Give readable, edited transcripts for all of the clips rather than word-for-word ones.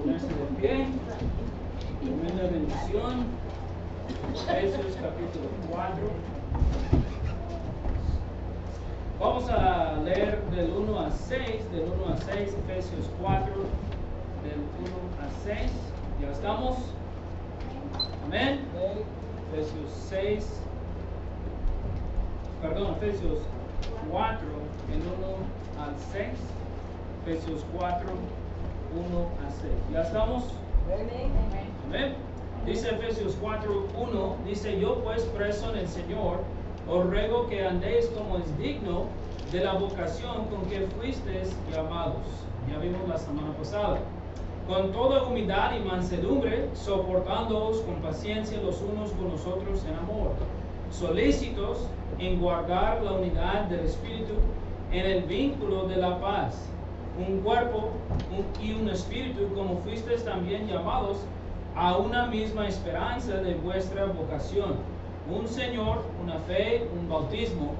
Ponerse de pie. Tremenda bendición. Efesios capítulo 4. Vamos a leer del 1 a 6, Efesios 4, del 1 a 6. ¿Ya estamos? Amén. Efesios 4, del 1 al 6. Efesios 4, 1 a 6. ¿Ya estamos? Amén. Dice Efesios 4, 1, dice: yo pues preso en el Señor, os ruego que andéis como es digno de la vocación con que fuisteis llamados. Ya vimos la semana pasada. Con toda humildad y mansedumbre, soportándoos con paciencia los unos con los otros en amor, solícitos en guardar la unidad del Espíritu en el vínculo de la paz. Un cuerpo y un espíritu, como fuisteis también llamados a una misma esperanza de vuestra vocación. Un Señor, una fe, un bautismo,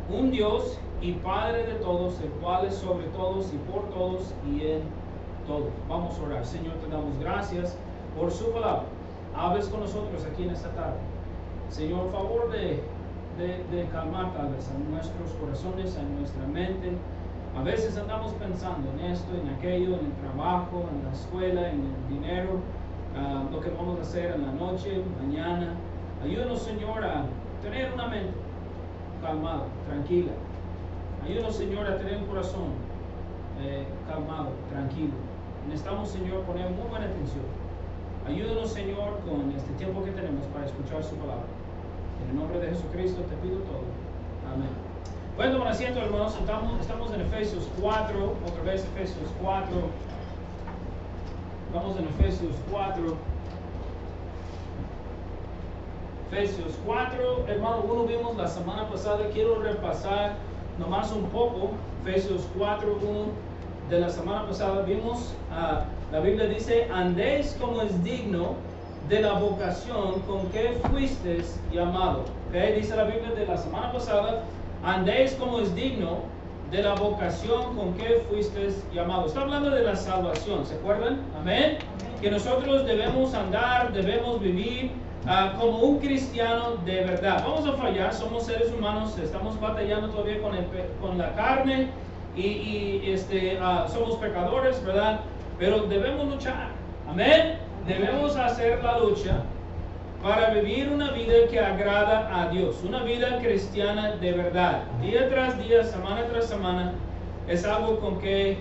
un Dios y Padre de todos, el cual es sobre todos y por todos y en todos. Vamos a orar. Señor, te damos gracias por su palabra. Hables con nosotros aquí en esta tarde. Señor, favor de calmar tal vez a nuestros corazones, a nuestra mente. A veces andamos pensando en esto, en aquello, en el trabajo, en la escuela, en el dinero, lo que vamos a hacer en la noche, mañana. Ayúdanos, Señor, a tener una mente calmada, tranquila. Ayúdanos, Señor, a tener un corazón calmado, tranquilo. Necesitamos, Señor, poner muy buena atención. Ayúdanos, Señor, con este tiempo que tenemos para escuchar su palabra. En el nombre de Jesucristo te pido todo. Amén. Bueno, con asiento, hermanos, estamos en Efesios 4, otra vez Efesios 4. Vamos en Efesios 4. Efesios 4, hermano, uno vimos la semana pasada. Quiero repasar nomás un poco. Efesios 4, 1 de la semana pasada vimos, la Biblia dice: andéis como es digno de la vocación con que fuisteis llamados. ¿Okay? Dice la Biblia de la semana pasada: andéis como es digno de la vocación con que fuisteis llamados. Está hablando de la salvación, ¿se acuerdan? Amén. Que nosotros debemos andar, debemos vivir como un cristiano de verdad. Vamos a fallar, somos seres humanos, estamos batallando todavía con la carne y somos pecadores, ¿verdad? Pero debemos luchar. Amén. Debemos hacer la lucha para vivir una vida que agrada a Dios, una vida cristiana de verdad. Día tras día, semana tras semana, es algo con que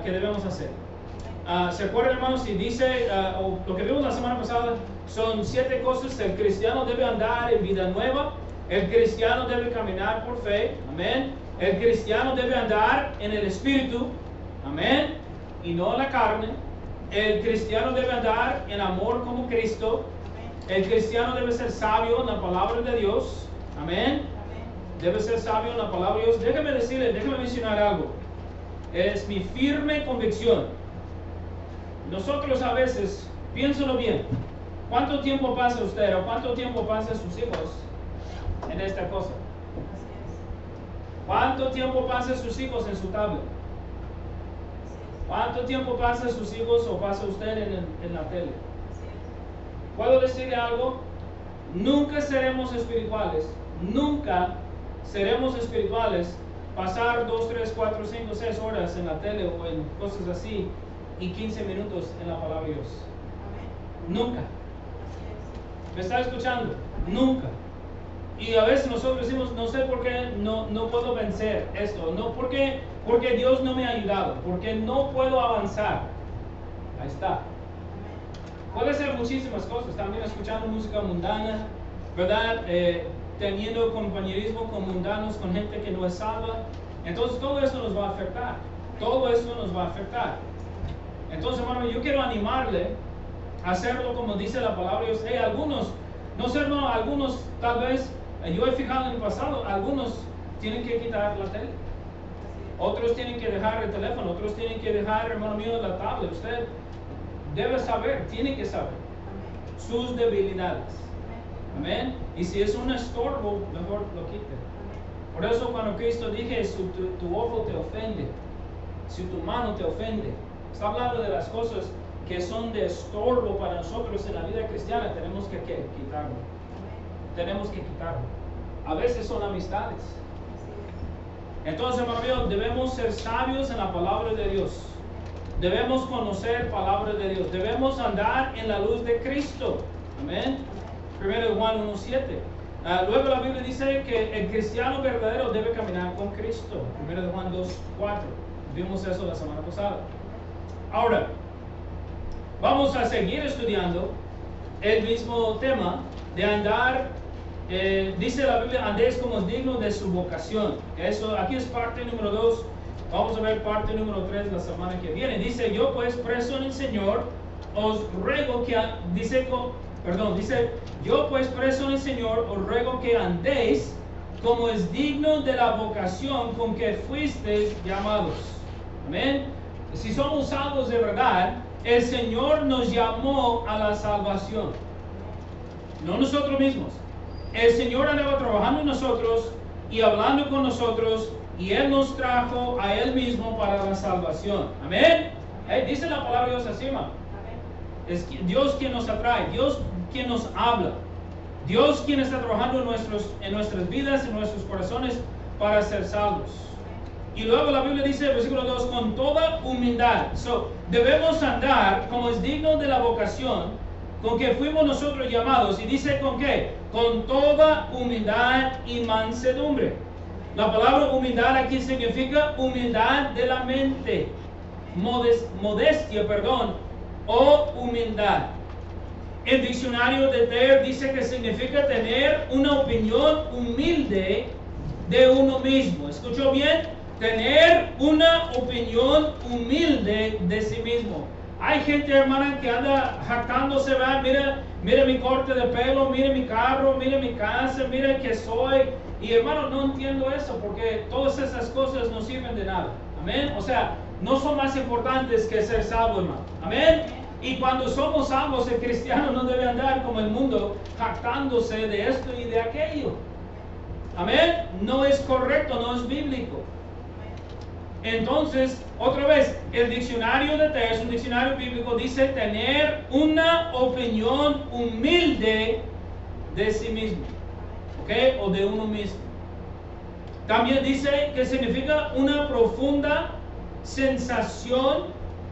debemos hacer. ¿Se acuerdan, hermanos? Si dice, lo que vimos la semana pasada, son 7 cosas. El cristiano debe andar en vida nueva. El cristiano debe caminar por fe. Amén. El cristiano debe andar en el Espíritu. Amén. Y no en la carne. El cristiano debe andar en amor como Cristo. El cristiano debe ser sabio en la palabra de Dios. Amén. Debe ser sabio en la palabra de Dios. Déjame mencionar algo. Es mi firme convicción. Nosotros a veces, piénsalo bien, ¿cuánto tiempo pasa usted o cuánto tiempo pasan sus hijos en esta cosa? ¿Cuánto tiempo pasan sus hijos en su tablet? ¿Cuánto tiempo pasan sus hijos o pasa usted en la tele? ¿Puedo decirle algo? Nunca seremos espirituales. Nunca seremos espirituales pasar 2, 3, 4, 5, 6 horas en la tele o en cosas así y 15 minutos en la palabra de Dios. Nunca. ¿Me está escuchando? Nunca. Y a veces nosotros decimos: no sé por qué no puedo vencer esto. No, porque Dios no me ha ayudado. Porque no puedo avanzar. Ahí está. Puede ser muchísimas cosas. También escuchando música mundana, ¿verdad? Teniendo compañerismo con mundanos, con gente que no es salva. Entonces todo eso nos va a afectar. Todo eso nos va a afectar. Entonces, hermano, yo quiero animarle a hacerlo como dice la palabra de Dios. Algunos, no sé, hermano, algunos tal vez, yo he fijado en el pasado, algunos tienen que quitar la tele. Otros tienen que dejar el teléfono. Otros tienen que dejar, hermano mío, la tablet. Usted debe saber, tiene que saber sus debilidades. Amén. Y si es un estorbo, mejor lo quite. Por eso cuando Cristo dije: si tu ojo te ofende, si tu mano te ofende, Está hablando de las cosas que son de estorbo para nosotros en la vida cristiana. Tenemos que quitarlo. Tenemos que quitarlo. A veces son amistades. Entonces, hermano mío, debemos ser sabios en la palabra de Dios. Debemos conocer palabra de Dios. Debemos andar en la luz de Cristo. Amén. 1 Juan 1:7. Luego la Biblia dice que el cristiano verdadero debe caminar con Cristo. 1 Juan 2:4. Vimos eso la semana pasada. Ahora, vamos a seguir estudiando el mismo tema de andar. Dice la Biblia, andéis como es digno de su vocación. Eso, aquí es parte número 2. Vamos a ver parte número 3 la semana que viene. Dice, yo pues preso en el Señor, os ruego que, dice, yo pues preso en el Señor, os ruego que andéis como es digno de la vocación con que fuisteis llamados. Amén. Si somos salvos de verdad, el Señor nos llamó a la salvación. No nosotros mismos. El Señor andaba trabajando en nosotros y hablando con nosotros, y Él nos trajo a Él mismo para la salvación. Amén. Dice la palabra de Dios así, hermano. Es Dios quien nos atrae, Dios quien nos habla, Dios quien está trabajando en nuestras vidas, en nuestros corazones para ser salvos. Y luego la Biblia dice, versículo 2, con toda humildad. Debemos andar como es digno de la vocación con que fuimos nosotros llamados. Y dice, ¿con qué? Con toda humildad y mansedumbre. La palabra humildad aquí significa humildad de la mente, modestia, o humildad. El diccionario de TER dice que significa tener una opinión humilde de uno mismo. ¿Escuchó bien? Tener una opinión humilde de sí mismo. Hay gente, hermana, que anda jactándose, ¿verdad? Mira mi corte de pelo, mira mi carro, mira mi casa, mira que soy. Y hermano, no entiendo eso, porque todas esas cosas no sirven de nada. Amén. O sea, no son más importantes que ser salvo, hermano. Amén. Y cuando somos salvos, el cristiano no debe andar como el mundo, jactándose de esto y de aquello. Amén. No es correcto, no es bíblico. Entonces, otra vez, el diccionario de TER, un diccionario bíblico, dice tener una opinión humilde de sí mismo. ¿Ok? O de uno mismo. También dice que significa una profunda sensación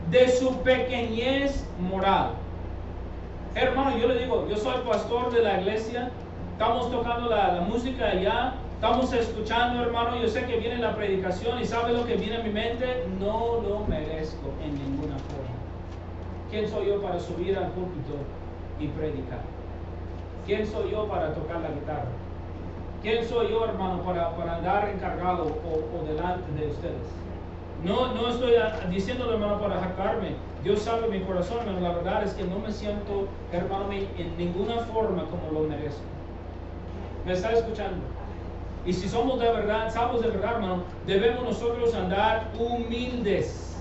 de su pequeñez moral. Hermano, yo le digo, yo soy pastor de la iglesia, estamos tocando la música allá, estamos escuchando, hermano, yo sé que viene la predicación y sabe lo que viene a mi mente, no lo merezco en ninguna forma. ¿Quién soy yo para subir al púlpito y predicar? ¿Quién soy yo para tocar la guitarra? ¿Quién soy yo, hermano, para andar encargado o delante de ustedes? No estoy diciéndolo, hermano, para jactarme. Dios sabe mi corazón, hermano. La verdad es que no me siento, hermano, en ninguna forma como lo merezco. ¿Me está escuchando? Y si somos de verdad, salvos de verdad, hermano, debemos nosotros andar humildes.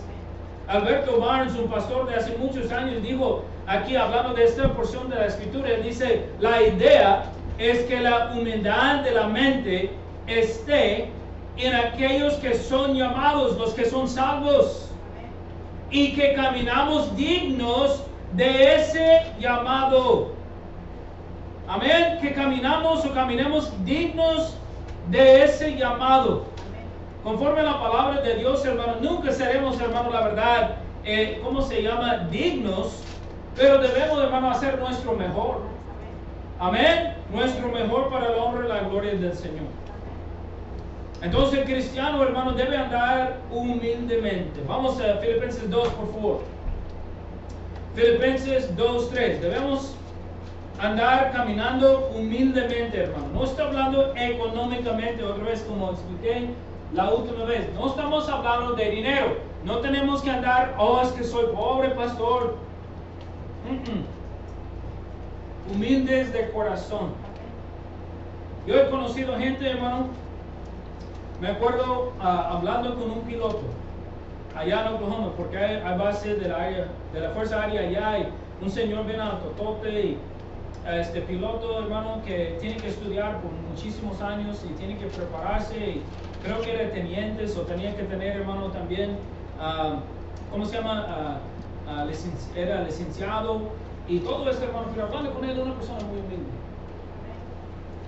Alberto Barnes, un pastor de hace muchos años, dijo, aquí hablando de esta porción de la Escritura, él dice, la idea es que la humildad de la mente esté en aquellos que son llamados, los que son salvos, y que caminamos dignos de ese llamado. Amén. Que caminemos dignos de ese llamado. Conforme a la palabra de Dios, hermano, nunca seremos, hermano, la verdad, dignos, pero debemos, hermano, hacer nuestro mejor. Amén. Nuestro mejor para la honra y la gloria del Señor. Entonces el cristiano, hermano, debe andar humildemente. Vamos a Filipenses 2, por favor. Filipenses 2:3. Debemos andar caminando humildemente, hermano. No está hablando económicamente, otra vez como expliqué la última vez. No estamos hablando de dinero. No tenemos que andar, es que soy pobre, pastor. Humildes de corazón. Yo he conocido gente, hermano. Me acuerdo hablando con un piloto allá en Oklahoma, porque hay bases de la Fuerza Aérea allá, y un señor viene a Totote, y este piloto, hermano, que tiene que estudiar por muchísimos años y tiene que prepararse, y creo que era tenientes o tenía que tener, hermano, también ¿cómo se llama? Era licenciado y todo eso, hermano, pero hablando con él, una persona muy humilde.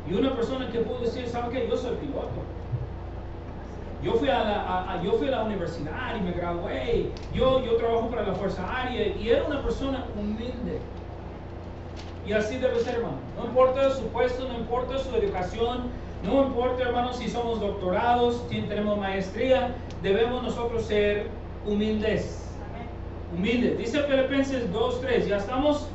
Y una persona que pudo decir, ¿sabe qué? Yo soy piloto. Yo fui a la universidad y me gradué. Yo trabajo para la Fuerza Aérea y era una persona humilde. Y así debe ser, hermano. No importa su puesto, no importa su educación, no importa, hermano, si somos doctorados, si tenemos maestría, debemos nosotros ser humildes. Humildes. Dice Filipenses 2:3. ¿Ya estamos?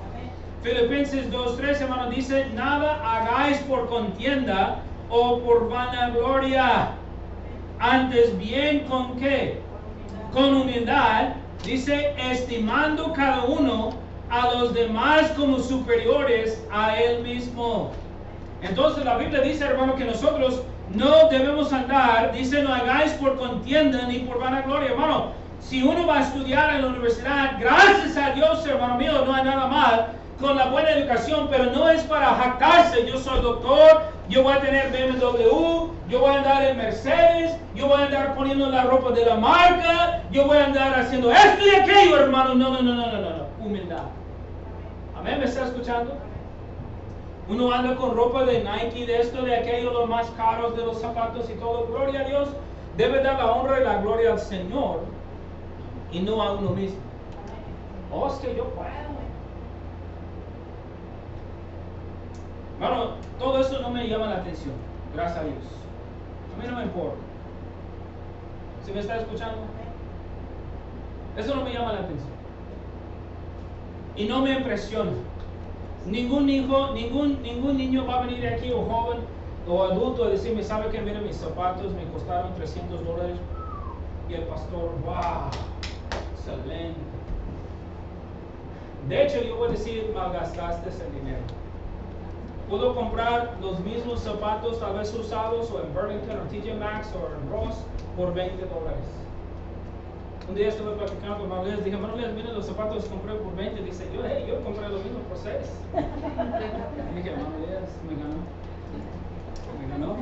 Filipenses 2:3, hermano, dice, nada hagáis por contienda o por vanagloria. Antes bien, ¿con qué? Con humildad, dice, estimando cada uno a los demás como superiores a él mismo. Entonces la Biblia dice, hermano, que nosotros no debemos andar, dice, no hagáis por contienda ni por vanagloria, hermano. Si uno va a estudiar en la universidad, gracias a Dios, hermano mío, no hay nada mal con la buena educación, pero no es para jactarse. Yo soy doctor, yo voy a tener BMW, yo voy a andar en Mercedes, yo voy a andar poniendo la ropa de la marca, yo voy a andar haciendo esto y aquello, hermano. No. Humildad. Amén, ¿me está escuchando? Uno anda con ropa de Nike, de esto, de aquello, los más caros de los zapatos y todo. Gloria a Dios. Debe dar la honra y la gloria al Señor y no a uno mismo. Oh, es que yo puedo. Bueno, todo eso no me llama la atención, gracias a Dios. A mí no me importa. ¿Sí me está escuchando? Eso no me llama la atención. Y no me impresiona. Ningún niño va a venir aquí, o joven, o adulto, a decirme, ¿sabe qué? Mira, mis zapatos me costaron $300. Y el pastor, wow, excelente. De hecho, yo voy a decir, malgastaste ese dinero. Puedo comprar los mismos zapatos, tal vez usados, o en Burlington, o TJ Maxx, o en Ross, por $20. Un día estuve platicando con Manuel, dije, Manuel, miren los zapatos que compré por 20. Dice, yo compré lo mismo por 6. Dije, Manuel, me ganó.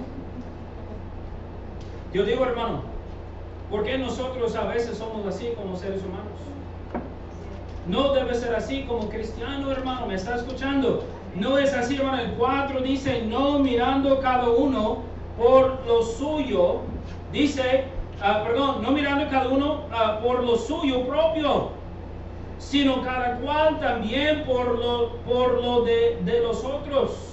Yo digo, hermano, ¿por qué nosotros a veces somos así como seres humanos? No debe ser así como cristiano, hermano, ¿me está escuchando? No es así, hermano. El 4 dice, no mirando cada uno por lo suyo, dice, no mirando cada uno por lo suyo propio, sino cada cual también por lo de los otros.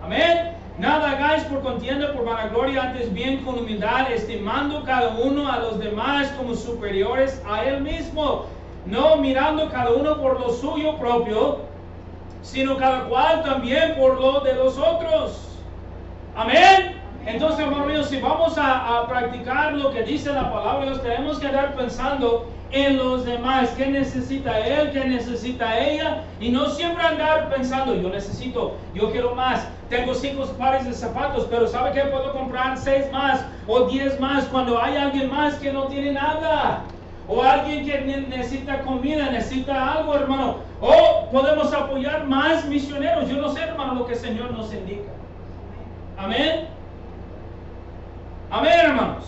Amén. Nada hagáis por contienda, por vanagloria, antes bien con humildad, estimando cada uno a los demás como superiores a él mismo, no mirando cada uno por lo suyo propio, sino cada cual también por lo de los otros. Amén. Entonces, hermano mío, si vamos a practicar lo que dice la palabra de Dios, tenemos que andar pensando en los demás. ¿Qué necesita él? ¿Qué necesita ella? Y no siempre andar pensando, yo quiero más. Tengo 5 pares de zapatos, pero ¿sabe qué? Puedo comprar 6 más o 10 más cuando hay alguien más que no tiene nada. O alguien que necesita comida, necesita algo, hermano. O podemos apoyar más misioneros. Yo no sé, hermano, lo que el Señor nos indica. Amén. Amén, hermanos.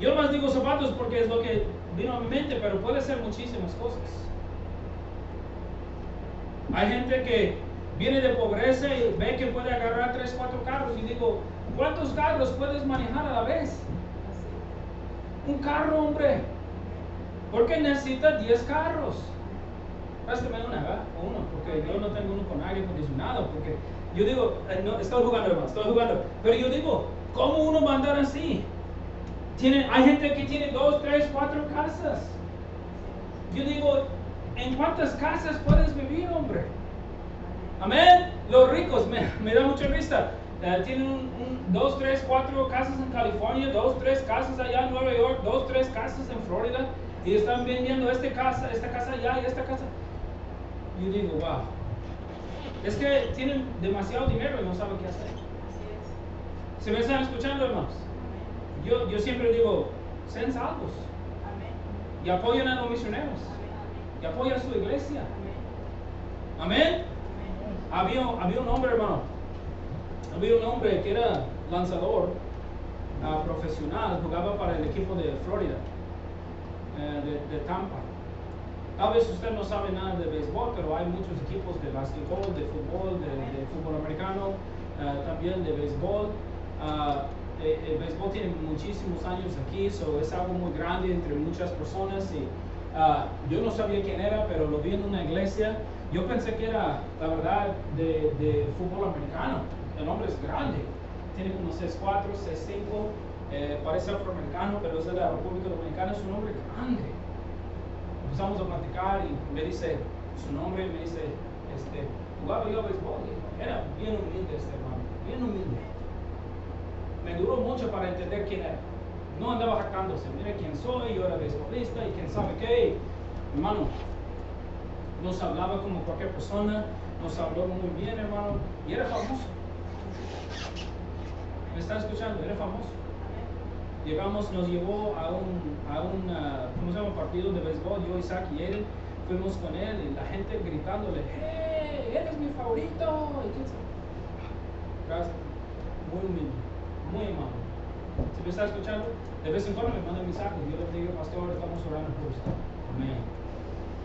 Yo más digo zapatos porque es lo que vino a mi mente, pero puede ser muchísimas cosas. Hay gente que viene de pobreza y ve que puede agarrar 3, 4 carros y digo, ¿cuántos carros puedes manejar a la vez? Un carro, hombre. ¿Por qué necesita 10 carros? Préstame uno, porque yo no tengo uno con aire acondicionado, porque yo digo, no, estoy jugando, hermano, pero yo digo, ¿cómo uno va a andar así? Hay gente que tiene 2, 3, 4 casas. Yo digo, ¿en cuántas casas puedes vivir, hombre? Amén. Los ricos, me da mucha risa. Tienen 2, 3, 4 casas en California, 2, 3 casas allá en Nueva York, 2, 3 casas en Florida, y están vendiendo esta casa allá y esta casa. Yo digo, wow. Es que tienen demasiado dinero y no saben qué hacer. ¿Se me están escuchando, hermanos? Yo siempre digo, sean salvos. Y apoyen a los misioneros. Y apoyen a su iglesia. Amén. Había un hombre, hermano. Había un hombre que era lanzador profesional, jugaba para el equipo de Florida. de Tampa. Tal vez usted no sabe nada de béisbol, pero hay muchos equipos de básquetbol, de fútbol americano, también de béisbol. El béisbol tiene muchísimos años aquí, so es algo muy grande entre muchas personas. Y yo no sabía quién era, pero lo vi en una iglesia. Yo pensé que era, la verdad, de fútbol americano. El hombre es grande, tiene como 6'4", 6'5", parece afroamericano, pero es de la República Dominicana. Es un hombre grande. Empezamos a platicar y me dice su nombre, me dice, jugaba yo a béisbol. Era bien humilde este hermano, bien humilde. Me duró mucho para entender quién era. No andaba jactándose, mire quién soy, yo era beisbolista y quién sabe qué. Hermano, nos hablaba como cualquier persona, nos habló muy bien, hermano, y era famoso. ¿Me está escuchando? Era famoso. Llegamos, nos llevó a un ¿cómo se llama? Partido de béisbol, yo, Isaac y él, fuimos con él y la gente gritándole, ¡hey, eres mi favorito! Gracias, muy humilde, muy amable. Si me está escuchando, de vez en cuando me manda mensajes, yo le digo, pastor, estamos orando por usted. Amén.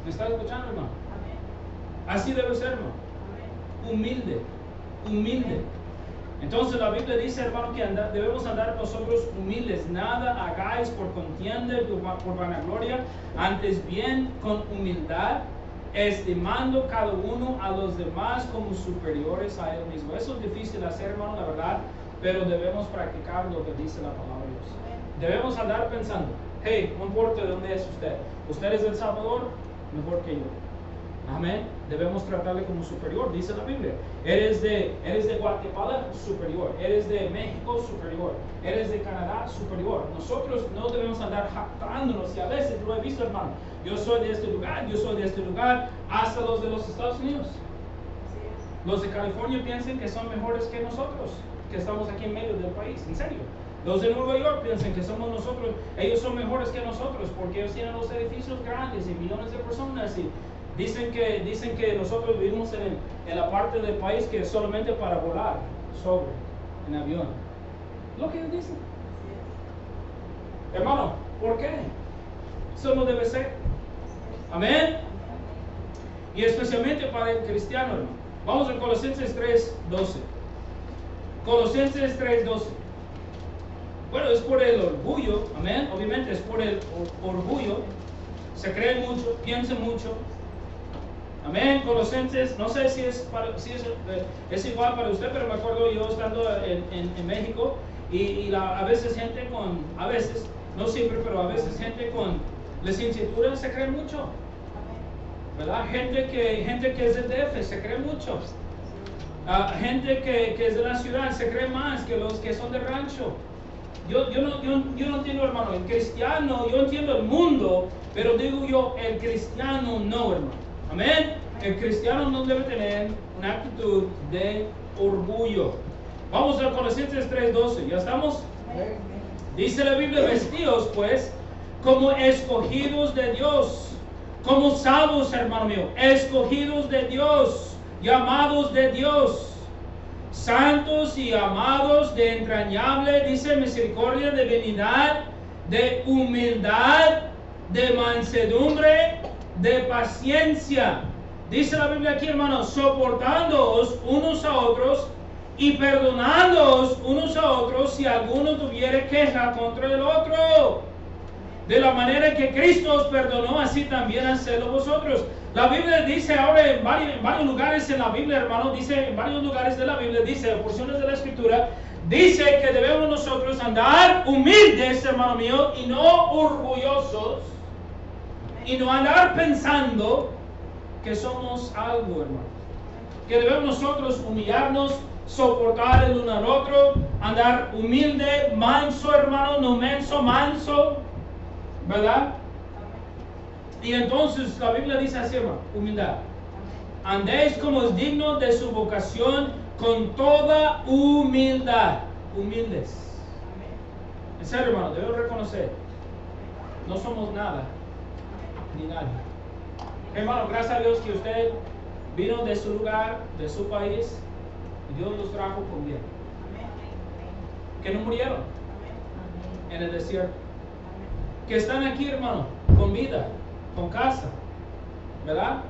¿Me está escuchando, hermano? Amén. Así debe ser, hermano. Amén. Humilde, humilde. Entonces la Biblia dice, hermano, que debemos andar nosotros humildes. Nada hagáis por contienda, por vanagloria, antes bien con humildad, estimando cada uno a los demás como superiores a él mismo. Eso es difícil de hacer, hermano, la verdad, pero debemos practicar lo que dice la palabra de Dios. Debemos andar pensando, hey, no importa de dónde es usted. Usted es de El Salvador, mejor que yo. Amén. Debemos tratarle como superior, dice la Biblia. Eres de Guatemala, superior. Eres de México, superior. Eres de Canadá, superior. Nosotros no debemos andar jactándonos, y a veces lo he visto, hermano. Yo soy de este lugar, hasta los de los Estados Unidos. Los de California piensan que son mejores que nosotros, que estamos aquí en medio del país, en serio. Los de Nueva York piensan que somos nosotros, ellos son mejores que nosotros, porque ellos tienen los edificios grandes y millones de personas, y dicen que nosotros vivimos en la parte del país que es solamente para volar en avión. Lo que ellos dicen. Hermano, ¿por qué? Eso no debe ser. Amén. Y especialmente para el cristiano, hermano. Vamos a Colosenses 3:12. Colosenses 3:12. Bueno, es por el orgullo, amén. Obviamente es por el orgullo. Se cree mucho, piensa mucho. Amén. Colosenses, no sé si es igual para usted, pero me acuerdo yo estando en México y a veces gente no siempre, pero a veces gente con licenciatura se cree mucho. ¿Verdad? Gente que es del DF se cree mucho. Gente que es de la ciudad se cree más que los que son de rancho. Yo no entiendo, hermano, el cristiano, yo entiendo el mundo, pero digo yo, el cristiano no, hermano. Amén. El cristiano no debe tener una actitud de orgullo. Vamos a Colosenses 3:12. ¿Ya estamos? Dice la Biblia, vestidos pues como escogidos de Dios, como salvos, hermano mío, escogidos de Dios, llamados de Dios, santos y amados de entrañable, dice, misericordia, de benignidad, de humildad, de mansedumbre, de paciencia. Dice la Biblia aquí, hermanos, soportándoos unos a otros y perdonándoos unos a otros si alguno tuviere queja contra el otro. De la manera que Cristo os perdonó, así también hacedlo vosotros. La Biblia dice ahora en varios lugares en la Biblia, hermano, dice en varios lugares de la Biblia, dice porciones de la Escritura, dice que debemos nosotros andar humildes, hermano mío, y no orgullosos, y no andar pensando que somos algo, hermano. Que debemos nosotros humillarnos, soportar el uno al otro, andar humilde, manso, hermano, no menso, manso, ¿verdad? Y entonces la Biblia dice así, hermano, humildad. Andéis como es digno de su vocación, con toda humildad. Humildes. En serio, hermano, debemos reconocer, no somos nada, ni nadie. Hermano, gracias a Dios que usted vino de su lugar, de su país, y Dios los trajo con bien. Que no murieron en el desierto. Que están aquí, hermano, con vida, con casa, ¿verdad?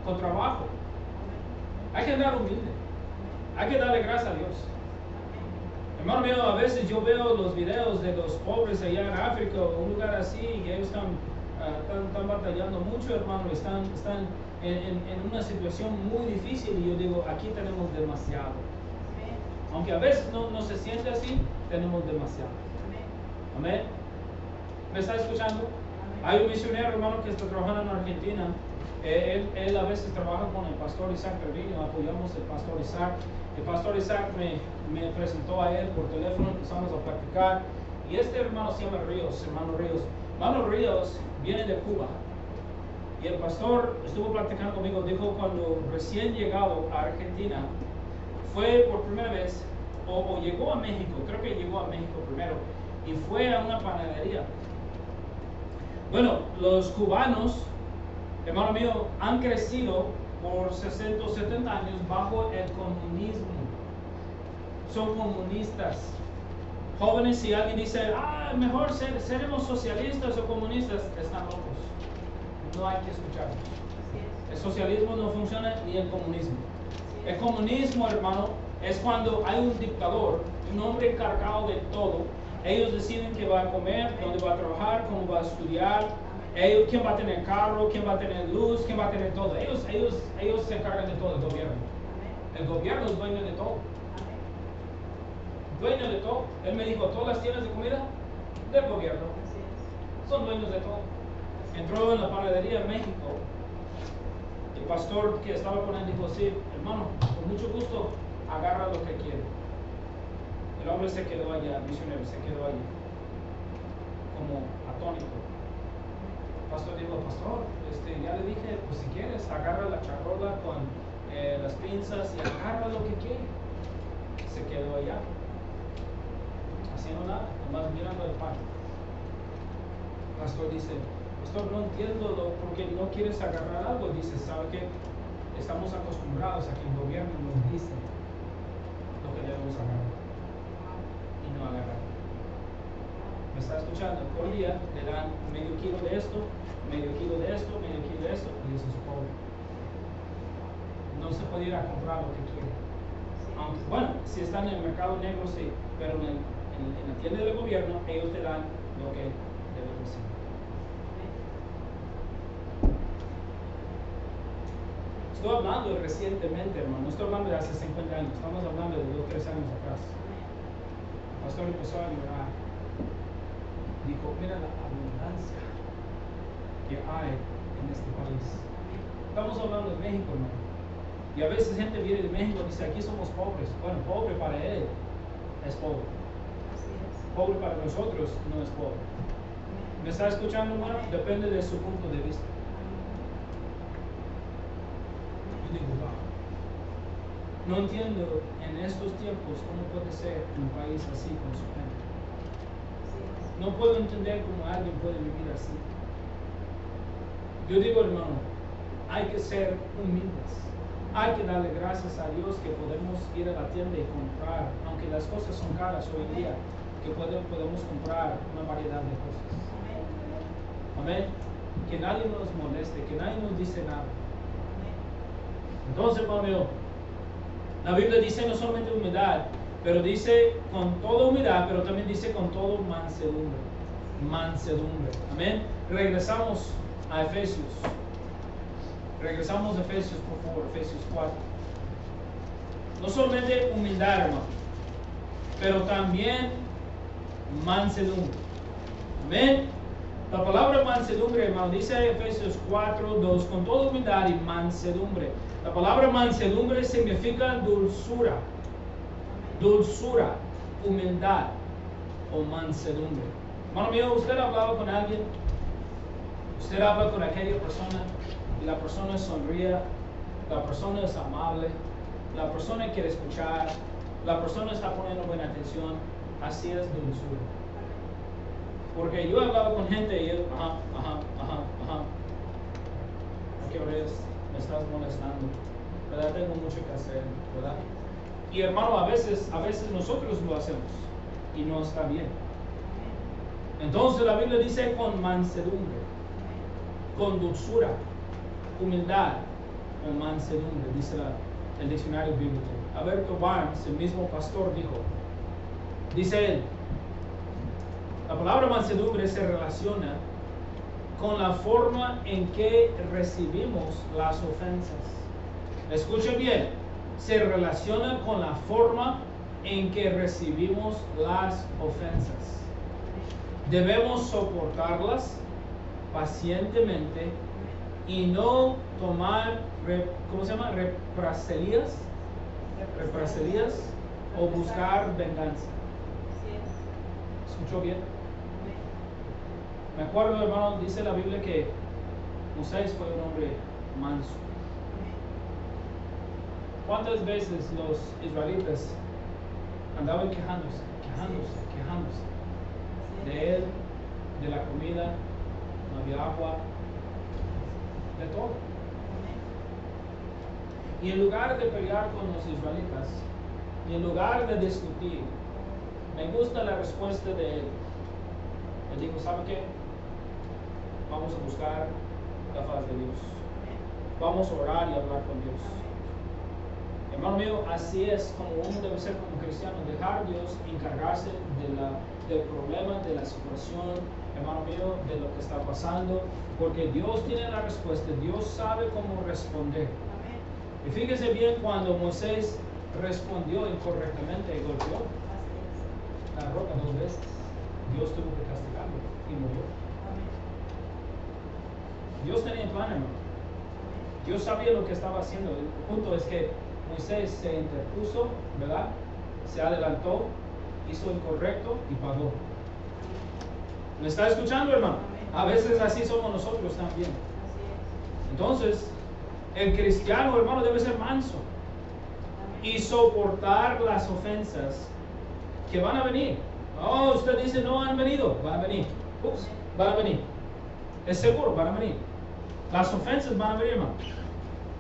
Con trabajo. Hay que andar humilde. Hay que darle gracias a Dios. Hermano mío, a veces yo veo los videos de los pobres allá en África o un lugar así, y ellos están batallando mucho, hermano, están en una situación muy difícil, y yo digo, aquí tenemos demasiado. Aunque a veces no se siente así, tenemos demasiado. Amén. ¿Me está escuchando? Hay un misionero, hermano, que está trabajando en Argentina. Él a veces trabaja con el pastor Isaac Treviño, apoyamos al pastor Isaac. El pastor Isaac me presentó a él por teléfono, empezamos a practicar. Y este hermano se llama Ríos, hermano Ríos. Hermano Ríos viene de Cuba. Y el pastor estuvo platicando conmigo, dijo cuando recién llegado a Argentina, fue por primera vez, o llegó a México, creo que llegó a México primero, y fue a una panadería. Bueno, los cubanos, hermano mío, han crecido por 60 o 70 años bajo el comunismo. Son comunistas. Jóvenes, si alguien dice, mejor seremos socialistas o comunistas, están locos. No hay que escucharlos. El socialismo no funciona, ni el comunismo. El comunismo, hermano, es cuando hay un dictador, un hombre encargado de todo. Ellos deciden qué va a comer, dónde va a trabajar, cómo va a estudiar, quién va a tener carro, quién va a tener luz, quién va a tener todo. Ellos se encargan de todo, el gobierno. El gobierno es dueño de todo. Dueño de todo. Él me dijo, todas las tiendas de comida del gobierno son dueños de todo. Entró en la panadería en México. El pastor que estaba con él dijo, sí, hermano, con mucho gusto, agarra lo que quiere. El hombre se quedó allá, el misionero se quedó allá, como atónito. El pastor dijo, pastor, ya le dije, pues si quieres, agarra la charola con las pinzas y agarra lo que quiere. Se quedó allá, haciendo nada, nomás mirando el pan. El pastor dice, pastor, no entiendo por qué no quieres agarrar algo. Dice, ¿sabe qué? Estamos acostumbrados a que el gobierno nos dice lo que debemos agarrar y no agarrar. ¿Me está escuchando? Por día le dan medio kilo de esto, medio kilo de esto, medio kilo de esto, y eso es pobre. No se puede ir a comprar lo que quiere. Aunque, bueno, si están en el mercado negro, sí, pero en la tienda del gobierno, ellos te dan lo que deben recibir. Estoy hablando recientemente, hermano, no estoy hablando de hace 50 años, estamos hablando de 2 o 3 años atrás. El pastor empezó a llorar. Dijo, mira la abundancia que hay en este país. Estamos hablando de México, hermano. Y a veces gente viene de México y dice, aquí somos pobres. Bueno, pobre para él es pobre. Pobre para nosotros no es pobre. ¿Me está escuchando, hermano? Depende de su punto de vista. Yo digo, wow. No entiendo en estos tiempos cómo puede ser un país así con su gente. No puedo entender cómo alguien puede vivir así. Yo digo, hermano, hay que ser humildes. Hay que darle gracias a Dios que podemos ir a la tienda y comprar, aunque las cosas son caras hoy día, que podemos comprar una variedad de cosas. Amén. Que nadie nos moleste, que nadie nos dice nada. Entonces, hermano mío, la Biblia dice no solamente humildad, pero dice con toda humildad, pero también dice con todo mansedumbre. Mansedumbre. Amén. Regresamos a Efesios. Regresamos a Efesios, por favor, Efesios 4. No solamente humildad, hermano, pero también mansedumbre. Amén. La palabra mansedumbre, hermano, dice Efesios 4:2, con toda humildad y mansedumbre. La palabra mansedumbre significa dulzura. Dulzura, humildad o mansedumbre. Hermano mío, usted ha hablado con alguien, usted habla con aquella persona y la persona sonríe, la persona es amable, la persona quiere escuchar, la persona está poniendo buena atención. Así es dulzura. Porque yo he hablado con gente y él, ¿a qué hora es? Me estás molestando, ¿verdad? Tengo mucho que hacer, ¿verdad? Y hermano, a veces nosotros lo hacemos y no está bien. Entonces la Biblia dice con mansedumbre. con dulzura, humildad o mansedumbre, dice el diccionario bíblico. Alberto Barnes, el mismo pastor, dice él, la palabra mansedumbre se relaciona con la forma en que recibimos las ofensas. Escuche bien, se relaciona con la forma en que recibimos las ofensas. Debemos soportarlas pacientemente y no tomar represalias o buscar venganza. ¿Escuchó bien? Me acuerdo, hermano, dice la Biblia que Moisés fue un hombre manso. ¿Cuántas veces los israelitas andaban quejándose de él, de la comida, no había agua, de todo? Y en lugar de pelear con los israelitas, y en lugar de discutir, me gusta la respuesta de él. Él dijo, ¿sabe qué? Vamos a buscar la faz de Dios. Vamos a orar y hablar con Dios. Hermano mío, así es como uno debe ser como cristiano, dejar a Dios encargarse del problema, de la situación, hermano mío, de lo que está pasando, porque Dios tiene la respuesta, Dios sabe cómo responder. Y fíjese bien, cuando Moisés respondió incorrectamente y golpeó la roca 2 veces, Dios tuvo que castigarlo y murió. Dios tenía un plan, hermano. Dios sabía lo que estaba haciendo. El punto es que Moisés se interpuso, ¿verdad? Se adelantó, hizo incorrecto y pagó. ¿Me está escuchando, hermano? A veces así somos nosotros también. Entonces, el cristiano, hermano, debe ser manso y soportar las ofensas que van a venir. Oh, usted dice no han venido, van a venir. Ups, van a venir. Es seguro, van a venir. Las ofensas van a venir, hermano.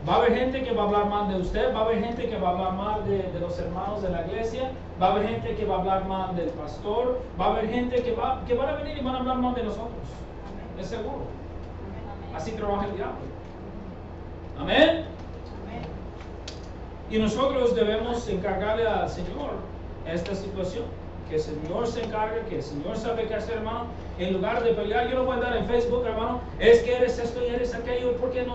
Va a haber gente que va a hablar mal de usted, va a haber gente que va a hablar mal de los hermanos de la iglesia, va a haber gente que va a hablar mal del pastor, va a haber gente que van a venir y van a hablar mal de nosotros. Amén. Es seguro. Amén. Así trabaja el diablo. Amén. Amén. Y nosotros debemos encargarle al Señor esta situación. Que el Señor se encargue, que el Señor sabe qué hacer, hermano. En lugar de pelear, yo no voy a andar en Facebook, hermano, es que eres esto y eres aquello, porque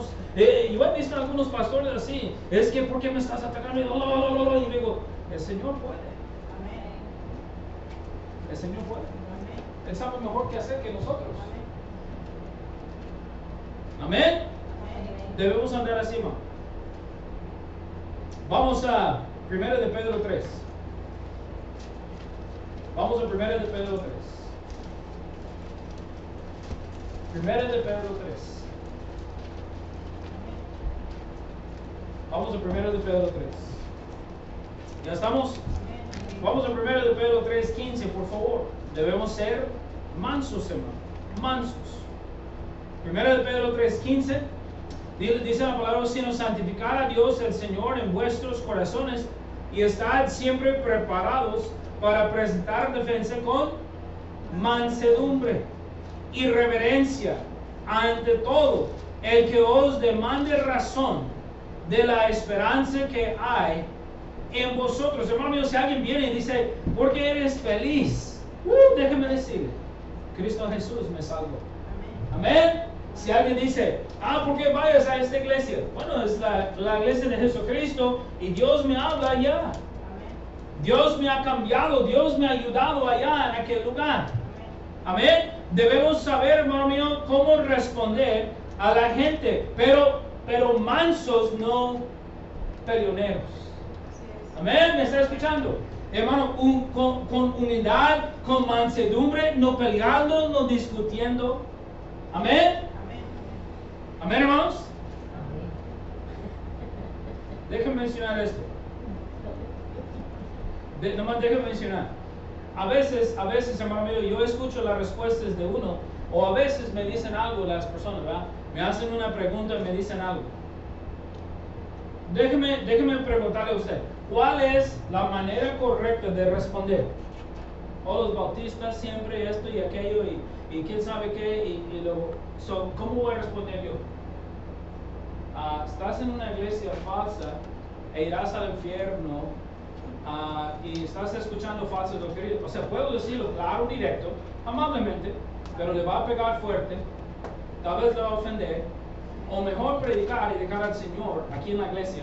yo he visto a algunos pastores así, es que ¿por qué me estás atacando? Y digo, el Señor puede. Amén. El Señor puede. Amén. Él sabe mejor qué hacer que nosotros. Amén. Amén. Debemos andar así, hermano. Vamos a 1 de Pedro 3. Vamos a 1 de Pedro 3. 1 de Pedro 3. Vamos a 1 de Pedro 3. ¿Ya estamos? Vamos a 1 de Pedro 3, 15, por favor. Debemos ser mansos, hermano. Mansos. 1 de Pedro 3, 15. Dice la palabra, sino santificar a Dios el Señor en vuestros corazones y estad siempre preparados para presentar defensa con mansedumbre y reverencia ante todo el que os demande razón de la esperanza que hay en vosotros. Hermano mío, si alguien viene y dice, ¿por qué eres feliz? Déjeme decir, Cristo Jesús me salvó. Amén. Si alguien dice, ¿por qué vayas a esta iglesia? Bueno, es la iglesia de Jesucristo y Dios me habla allá. Dios me ha cambiado, Dios me ha ayudado allá en aquel lugar. Amén. Debemos saber, hermano mío, cómo responder a la gente, pero mansos, no peleoneros. Amén. ¿Me está escuchando? Hermano, con unidad, con mansedumbre, no peleando, no discutiendo. Amén. Amén, hermanos. Déjenme mencionar esto. Nomás déjenme mencionar. A veces, hermano mío, yo escucho las respuestas de uno, o a veces me dicen algo las personas, ¿verdad? Me hacen una pregunta y me dicen algo. Déjeme preguntarle a usted, ¿cuál es la manera correcta de responder? O los bautistas siempre esto y aquello, y quién sabe qué, y luego, ¿cómo voy a responder yo? Estás en una iglesia falsa e irás al infierno, y estás escuchando falsas doctrinas. O sea, puedo decirlo claro, directo, amablemente, pero le va a pegar fuerte, tal vez le va a ofender, o mejor predicar y dejar al Señor aquí en la iglesia.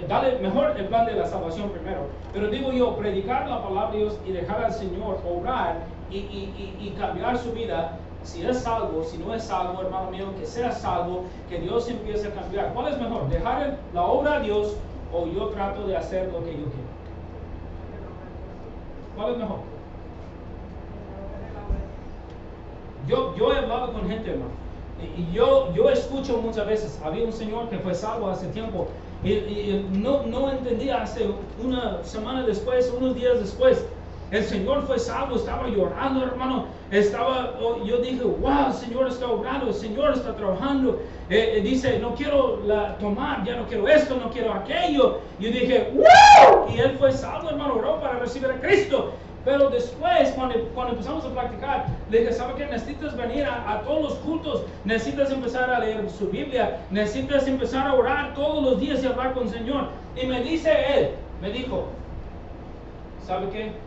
Dale mejor el plan de la salvación primero, pero digo yo, predicar la palabra de Dios y dejar al Señor obrar y cambiar su vida. Si es salvo, si no es salvo, hermano mío, que sea salvo, que Dios empiece a cambiar. ¿Cuál es mejor? ¿Dejar la obra a Dios o yo trato de hacer lo que yo quiero? ¿Cuál es mejor? Yo he hablado con gente, hermano, y yo escucho muchas veces. Había un señor que fue salvo hace tiempo y no entendía, hace una semana después, unos días después, el Señor fue salvo, estaba llorando, hermano. Yo dije, wow, el Señor está obrando, el Señor está trabajando. Dice, no quiero tomar, ya no quiero esto, no quiero aquello. Yo dije, wow, y él fue salvo, hermano, oró para recibir a Cristo. Pero después, cuando empezamos a practicar, le dije, ¿sabe qué? Necesitas venir a todos los cultos, necesitas empezar a leer su Biblia, necesitas empezar a orar todos los días y hablar con el Señor. Y me dijo, ¿sabe qué?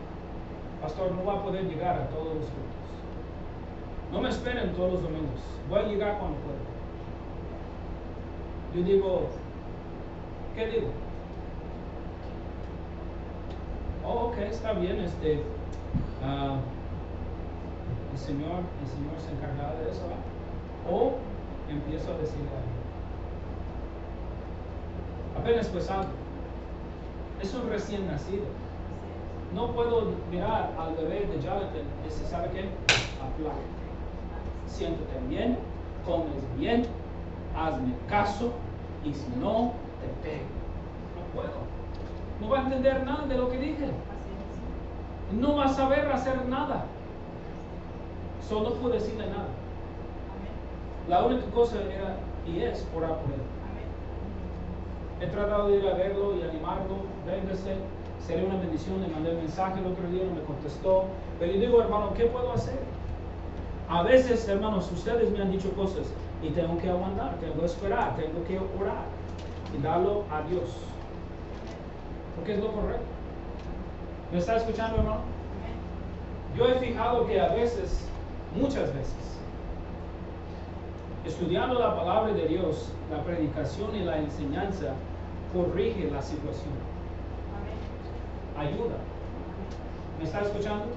Pastor, no va a poder llegar a todos los cultos. No me esperen todos los domingos. Voy a llegar cuando pueda. Yo digo, ¿qué digo? Oh, ok, está bien. El Señor se encargará de eso, ¿verdad? O empiezo a decirle algo. Apenas pues algo. Es un recién nacido. No puedo mirar al bebé de Jonathan y decir, ¿sabe qué? Aplácate. Siéntate bien, comes bien, hazme caso, y si no, te pego. No puedo. No va a entender nada de lo que dije. No va a saber hacer nada. Solo puedo decirle nada. La única cosa era y es orar por él. He tratado de ir a verlo y animarlo. Véngase. Sería una bendición. Le mandé el mensaje el otro día, no me contestó. Pero yo digo, hermano, ¿qué puedo hacer? A veces, hermanos, ustedes me han dicho cosas y tengo que aguantar, tengo que esperar, tengo que orar y darlo a Dios. Porque es lo correcto. ¿Me está escuchando, hermano? Yo he fijado que a veces, muchas veces, estudiando la palabra de Dios, la predicación y la enseñanza corrige la situación. Ayuda. ¿Me está escuchando?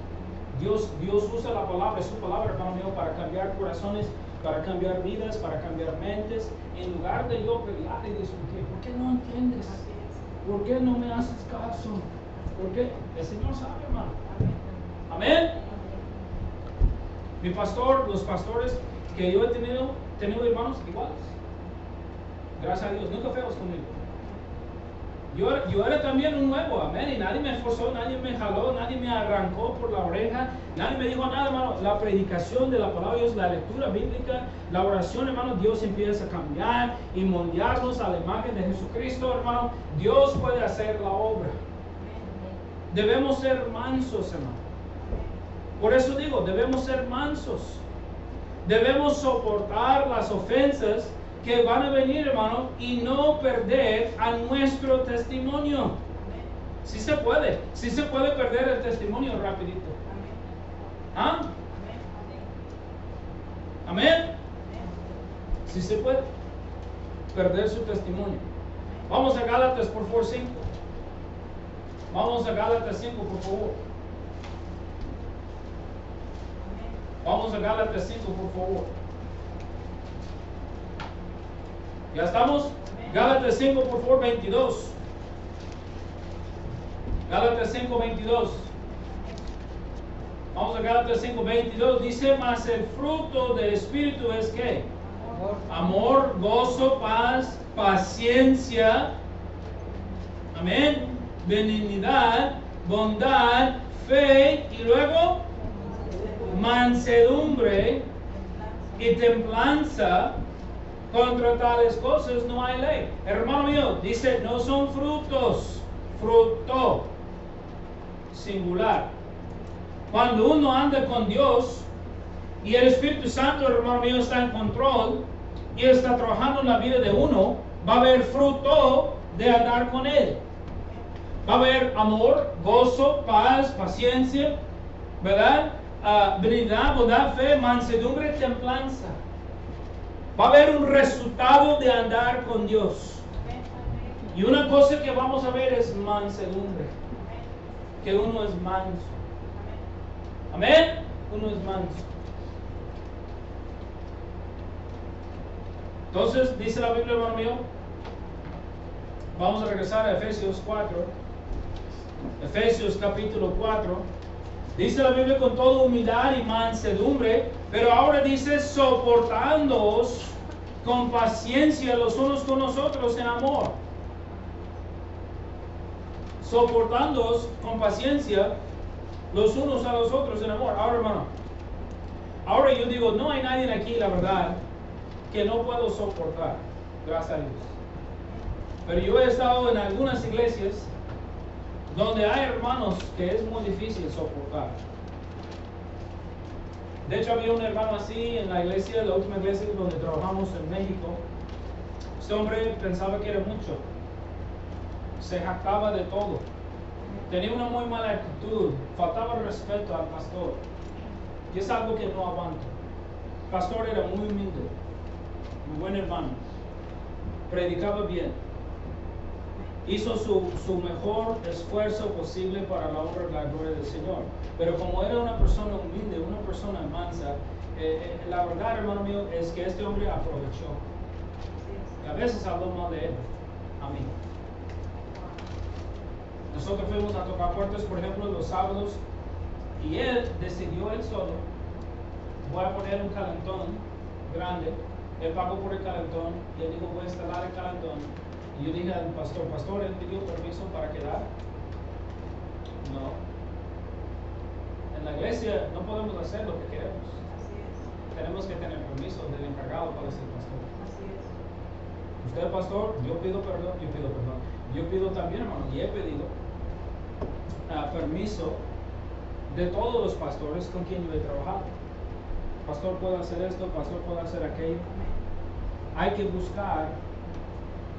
Dios usa la palabra, su palabra, hermano mío, para cambiar corazones, para cambiar vidas, para cambiar mentes. En lugar de yo pelear y discutir, ¿por qué no entiendes? ¿Por qué no me haces caso? ¿Por qué? El Señor sabe, hermano. Amén. Mi pastor, los pastores que yo he tenido hermanos iguales. Gracias a Dios, nunca feos conmigo. Yo era también un nuevo, amén, y nadie me esforzó, nadie me jaló, nadie me arrancó por la oreja, nadie me dijo nada, hermano. La predicación de la palabra de Dios, la lectura bíblica, la oración, hermano, Dios empieza a cambiar y moldearnos a la imagen de Jesucristo, hermano. Dios puede hacer la obra. Debemos ser mansos, hermano. Por eso digo, debemos ser mansos. Debemos soportar las ofensas que van a venir, hermano, y no perder a nuestro testimonio. Sí se puede perder el testimonio rapidito. ¿Ah? Amén. Sí se puede perder su testimonio. Vamos a Gálatas, por favor, 5. Vamos a Gálatas 5, por favor. Vamos a Gálatas 5, por favor. ¿Ya estamos? Gálatas 5, por favor, 22. Gálatas 5, 22. Vamos a Gálatas 5, 22. Dice, mas el fruto del Espíritu es ¿qué? Amor, gozo, paz, paciencia. Amén. Benignidad, bondad, fe y luego mansedumbre y templanza. Contra tales cosas no hay ley. Hermano mío, dice, no son frutos, fruto singular. Cuando uno anda con Dios, y el Espíritu Santo, hermano mío, está en control y está trabajando en la vida de uno, va a haber fruto de andar con Él. Va a haber amor, gozo, paz, paciencia, ¿verdad? Benignidad, bondad, fe, mansedumbre, templanza. Va a haber un resultado de andar con Dios. Y una cosa que vamos a ver es mansedumbre. Que uno es manso. Amén. Uno es manso. Entonces, dice la Biblia, hermano mío. Vamos a regresar a Efesios 4. Efesios capítulo 4. Dice la Biblia con toda humildad y mansedumbre, pero ahora dice soportándoos con paciencia los unos con los otros en amor. Soportándoos con paciencia los unos a los otros en amor. Ahora, hermano, ahora yo digo, no hay nadie aquí, la verdad, que no puedo soportar, gracias a Dios. Pero yo he estado en algunas iglesias donde hay hermanos que es muy difícil soportar. De hecho, había un hermano así en la iglesia, la última iglesia donde trabajamos en México. Este hombre pensaba que era mucho. Se jactaba de todo. Tenía una muy mala actitud. Faltaba respeto al pastor. Y es algo que no aguanto. El pastor era muy humilde, muy buen hermano. Predicaba bien. Hizo su mejor esfuerzo posible para la honra y la gloria del Señor. Pero como era una persona humilde, una persona mansa, la verdad, hermano mío, es que este hombre aprovechó. Y a veces habló mal de él, a mí. Nosotros fuimos a tocar puertas, por ejemplo, los sábados, y él decidió él solo, voy a poner un calentón grande, él pagó por el calentón, y él dijo, voy a instalar el calentón. Y yo dije al pastor, ¿él pidió permiso para quedar? No. En la iglesia no podemos hacer lo que queremos. Así es. Tenemos que tener permiso del encargado para ser pastor. Así es. Usted, pastor, yo pido perdón. Yo pido también, hermano, y he pedido permiso de todos los pastores con quien yo he trabajado. Pastor puede hacer esto, pastor puede hacer aquello. Hay que buscar,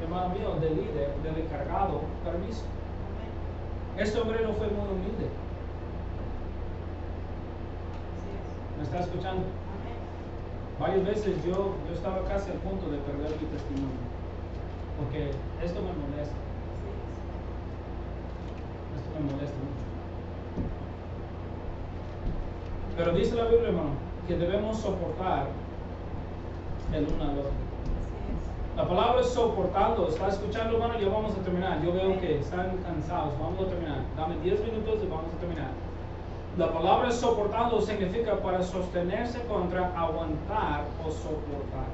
hermano mío, del líder, del encargado, permiso. Este hombre no fue muy humilde. ¿Me está escuchando? Varias veces yo estaba casi al punto de perder mi testimonio, porque esto me molesta. Esto me molesta mucho. Pero dice la Biblia, hermano, que debemos soportar el uno al otro. La palabra es soportando. ¿Está escuchando, hermano? Ya vamos a terminar. Yo veo que están cansados. Vamos a terminar. Dame 10 minutos y vamos a terminar. La palabra soportando significa para sostenerse contra, aguantar o soportar.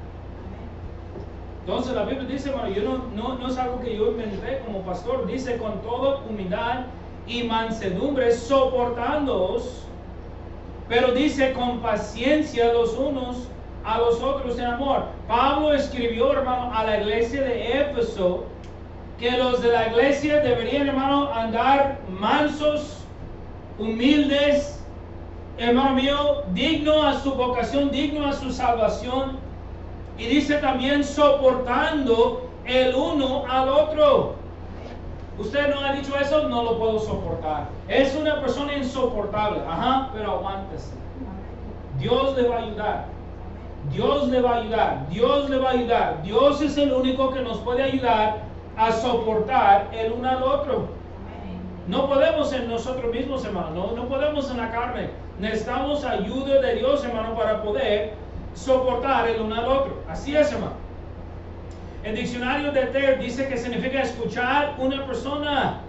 Entonces la Biblia dice, bueno, no es algo que yo inventé como pastor. Dice con toda humildad y mansedumbre soportándoos, pero dice con paciencia los unos a los otros en amor. Pablo escribió, hermano, a la iglesia de Éfeso que los de la iglesia deberían, hermano, andar mansos, humildes, hermano mío, digno a su vocación, digno a su salvación. Y dice también soportando el uno al otro. Usted no ha dicho eso, no lo puedo soportar. Es una persona insoportable. Ajá, pero aguántese. Dios le va a ayudar. Dios le va a ayudar. Dios le va a ayudar. Dios es el único que nos puede ayudar a soportar el uno al otro. No podemos en nosotros mismos, hermano. No podemos en la carne. Necesitamos ayuda de Dios, hermano, para poder soportar el uno al otro. Así es, hermano. El diccionario de TER dice que significa escuchar una persona.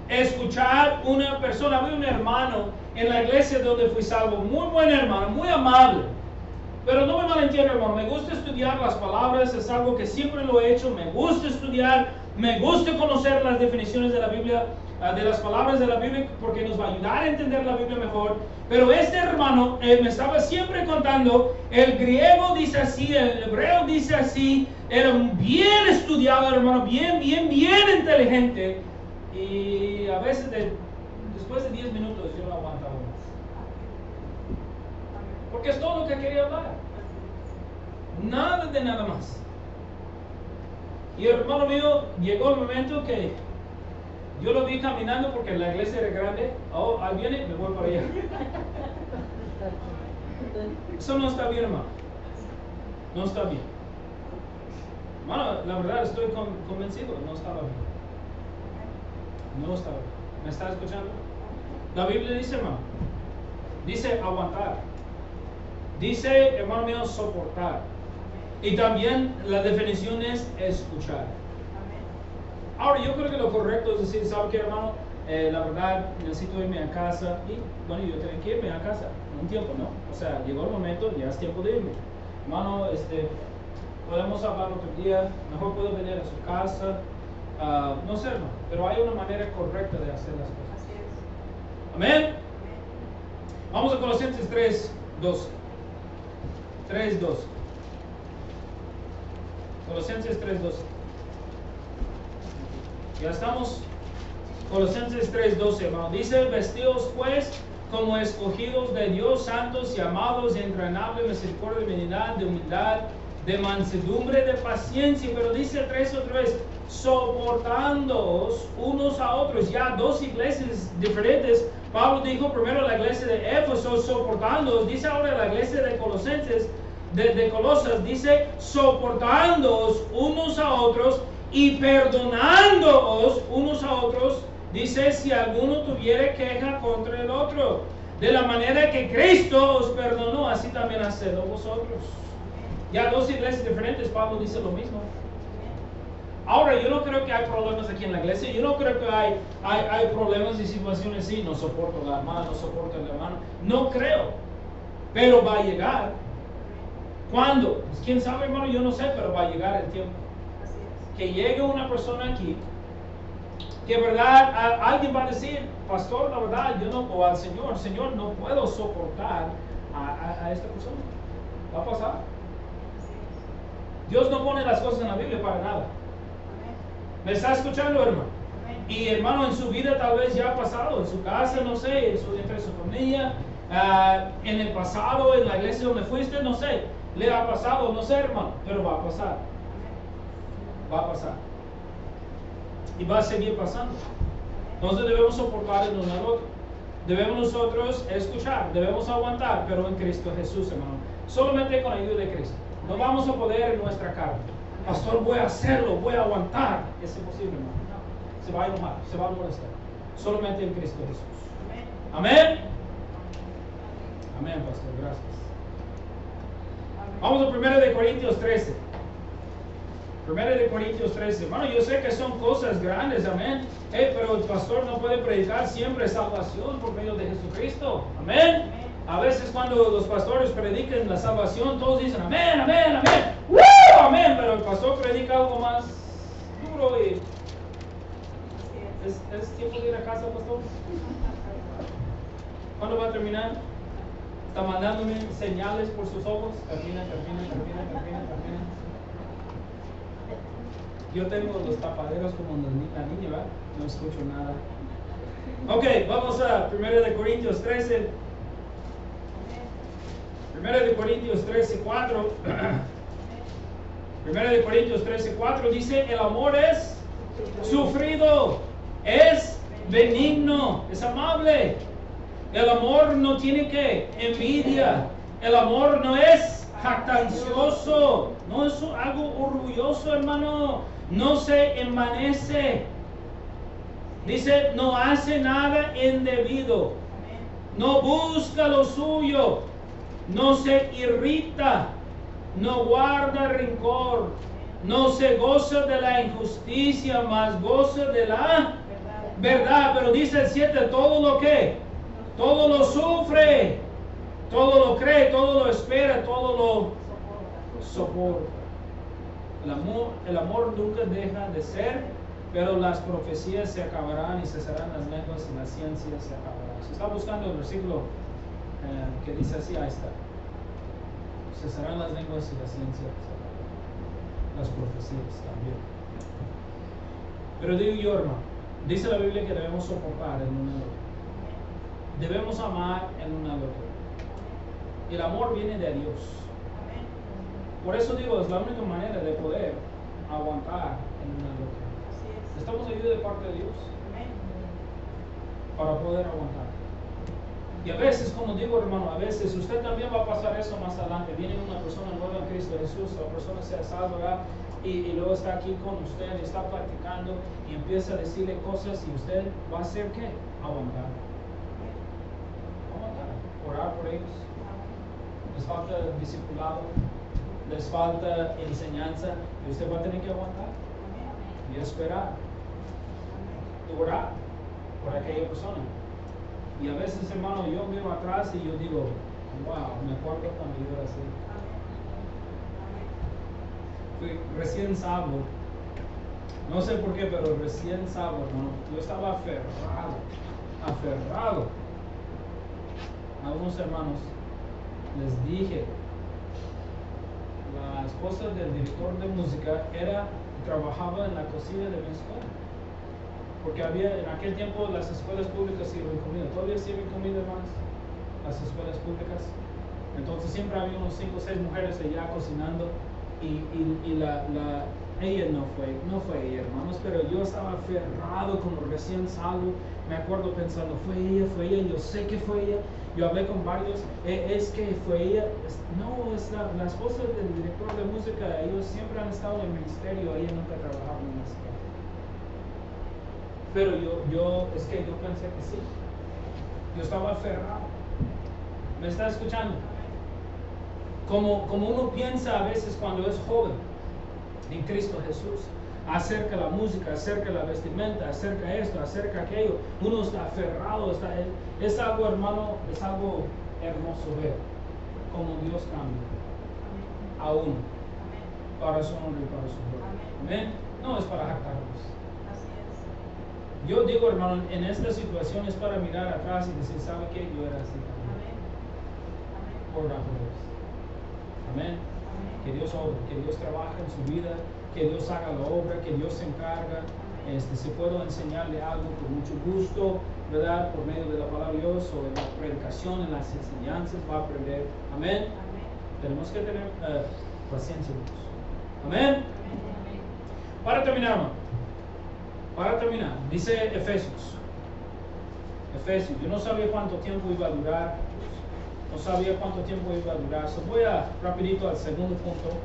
Escuchar una persona. Había un hermano en la iglesia donde fui salvo. Muy buen hermano, muy amable. Pero no me malentienda, hermano. Me gusta estudiar las palabras. Es algo que siempre lo he hecho. Me gusta estudiar. Me gusta conocer las definiciones de la Biblia, de las palabras de la Biblia, porque nos va a ayudar a entender la Biblia mejor. Pero este hermano me estaba siempre contando, el griego dice así, el hebreo dice así, era bien estudiado, hermano, bien inteligente. Y a veces, después de 10 minutos, yo no aguantaba más. Porque es todo lo que quería hablar. Nada de nada más. Y hermano mío, llegó el momento que yo lo vi caminando porque la iglesia era grande. Oh, ahí viene, me voy para allá. Eso no está bien, hermano. No está bien. Hermano, la verdad estoy convencido, no estaba bien. No estaba bien. ¿Me está escuchando? La Biblia dice, hermano, dice aguantar. Dice, hermano mío, soportar. Y también la definición es escuchar. Ahora, yo creo que lo correcto es decir, ¿sabe qué, hermano? La verdad, necesito irme a casa. Y bueno, yo tengo que irme a casa. Un tiempo, ¿no? O sea, llegó el momento, ya es tiempo de irme. Hermano, podemos hablar otro día. Mejor puedo venir a su casa. No sé, hermano, pero hay una manera correcta de hacer las cosas. Así es. Amén. Vamos a Colosenses 3:12. 3:12. Colosenses 3:12. Ya estamos. Colosenses 3:12, hermano. Dice, vestidos pues como escogidos de Dios, santos y amados, de entrañable misericordia, de benignidad, de humildad, de mansedumbre, de paciencia. Pero dice 3 otra vez, soportándoos unos a otros. Ya dos iglesias diferentes. Pablo dijo primero la iglesia de Éfeso, soportándoos. Dice ahora la iglesia de Colosenses, de Colosas, dice soportándoos unos a otros y perdonándoos unos a otros. Dice, si alguno tuviere queja contra el otro, de la manera que Cristo os perdonó, así también hacedlo vosotros. Ya dos iglesias diferentes, Pablo dice lo mismo. Ahora, yo no creo que hay problemas aquí en la iglesia. Yo no creo que hay problemas y situaciones así. No soporto a la hermana, no soporto al hermano. No creo. Pero va a llegar. ¿Cuándo? Pues quién sabe, hermano, yo no sé, pero va a llegar el tiempo. Que llegue una persona aquí, que verdad, alguien va a decir, pastor, la verdad, yo no, o al Señor, no puedo soportar a esta persona. Va a pasar. Dios no pone las cosas en la Biblia para nada. ¿Me está escuchando, hermano? Y hermano, en su vida tal vez ya ha pasado, en su casa, no sé, entre su familia, en el pasado, en la iglesia donde fuiste, no sé, le ha pasado, no sé, hermano, pero va a pasar. Va a pasar. Y va a seguir pasando. Entonces debemos soportar el uno al otro. Debemos nosotros escuchar, debemos aguantar, pero en Cristo Jesús, hermano. Solamente con la ayuda de Cristo. No vamos a poder en nuestra carne. Pastor, voy a hacerlo, voy a aguantar. Es imposible, hermano. Se va a enojar, se va a molestar. Solamente en Cristo Jesús. Amén. Amén, pastor. Gracias. Vamos a 1 Corintios 13. 1 Corintios 13. Hermano, yo sé que son cosas grandes, amén. Pero el pastor no puede predicar siempre salvación por medio de Jesucristo. Amén. A veces cuando los pastores predican la salvación, todos dicen amén, amén, amén. ¡Woo! Amén. Pero el pastor predica algo más duro y ¿es tiempo de ir a casa, pastor? ¿Cuándo va a terminar? Está mandándome señales por sus ojos. Termina. Yo tengo los tapaderos como la niña, ¿verdad? No escucho nada. Ok, vamos a 1 Corintios 13. 1 Corintios 13, 4. 1 Corintios 13, 4 dice, el amor es sufrido, es benigno, es amable. El amor no tiene que envidia. El amor no es jactancioso. No es algo orgulloso, hermano. No se envanece. Dice, no hace nada indebido. No busca lo suyo. No se irrita. No guarda rencor. No se goza de la injusticia, mas goza de la verdad. Pero dice el 7, todo lo que, todo lo sufre, todo lo cree, todo lo espera, todo lo soporta. El amor nunca deja de ser, pero las profecías se acabarán y cesarán las lenguas y la ciencia se acabará. Si está buscando el versículo que dice así, ahí está. Cesarán las lenguas y la ciencia se acabará. Las profecías también. Pero digo yo, hermano, dice la Biblia que debemos soportar el uno al otro. Debemos amar el uno al otro. El amor viene de Dios. Por eso digo, es la única manera de poder aguantar en una lucha. Necesitamos ayuda de parte de Dios para poder aguantar. Y a veces, como digo, hermano, a veces usted también va a pasar eso más adelante. Viene una persona nueva en Cristo Jesús, la persona se ha salvado y luego está aquí con usted, está platicando y empieza a decirle cosas y usted va a hacer ¿qué? Aguantar. Aguantar. Orar por ellos. Les falta discipulado, les falta enseñanza y usted va a tener que aguantar y esperar. Y orar por aquella persona. Y a veces, hermano, yo miro atrás y yo digo, wow, me acuerdo cuando yo era así. Fui recién salvo, no sé por qué, pero recién salvo, hermano. Yo estaba aferrado. A unos hermanos les dije, la esposa del director de música trabajaba en la cocina de mi escuela. Porque en aquel tiempo las escuelas públicas sirven comida. ¿Todavía sirven comida, hermanos? Las escuelas públicas. Entonces siempre había unos 5 o 6 mujeres allá cocinando. Y ella no fue ella, hermanos, pero yo estaba aferrado como recién salvo. Me acuerdo pensando, fue ella, yo sé que fue ella. Yo hablé con varios, es que fue ella. No, es la esposa del director de música. Ellos siempre han estado en el ministerio, ella nunca trabajaba en la escuela. Pero yo pensé que sí. Yo estaba aferrado. ¿Me está escuchando? Como uno piensa a veces cuando es joven en Cristo Jesús, acerca de la música, acerca de la vestimenta, acerca de esto, acerca de aquello, uno está aferrado, es algo, hermano, es algo hermoso ver cómo Dios cambia a uno para su honra y para su gloria. Amén. No es para jactarnos. Yo digo, hermano, en esta situación es para mirar atrás y decir, ¿sabe qué? Yo era así también. Por la Dios. Amén. Que Dios obre, que Dios trabaje en su vida, que Dios haga la obra, que Dios se encarga. Si puedo enseñarle algo con mucho gusto, ¿verdad? Por medio de la palabra de Dios o en la predicación, en las enseñanzas, va a aprender. Amén. Tenemos que tener paciencia. Amén. Para terminar, hermano. Para terminar, dice Efesios, yo no sabía cuánto tiempo iba a durar, so voy a rapidito al segundo punto,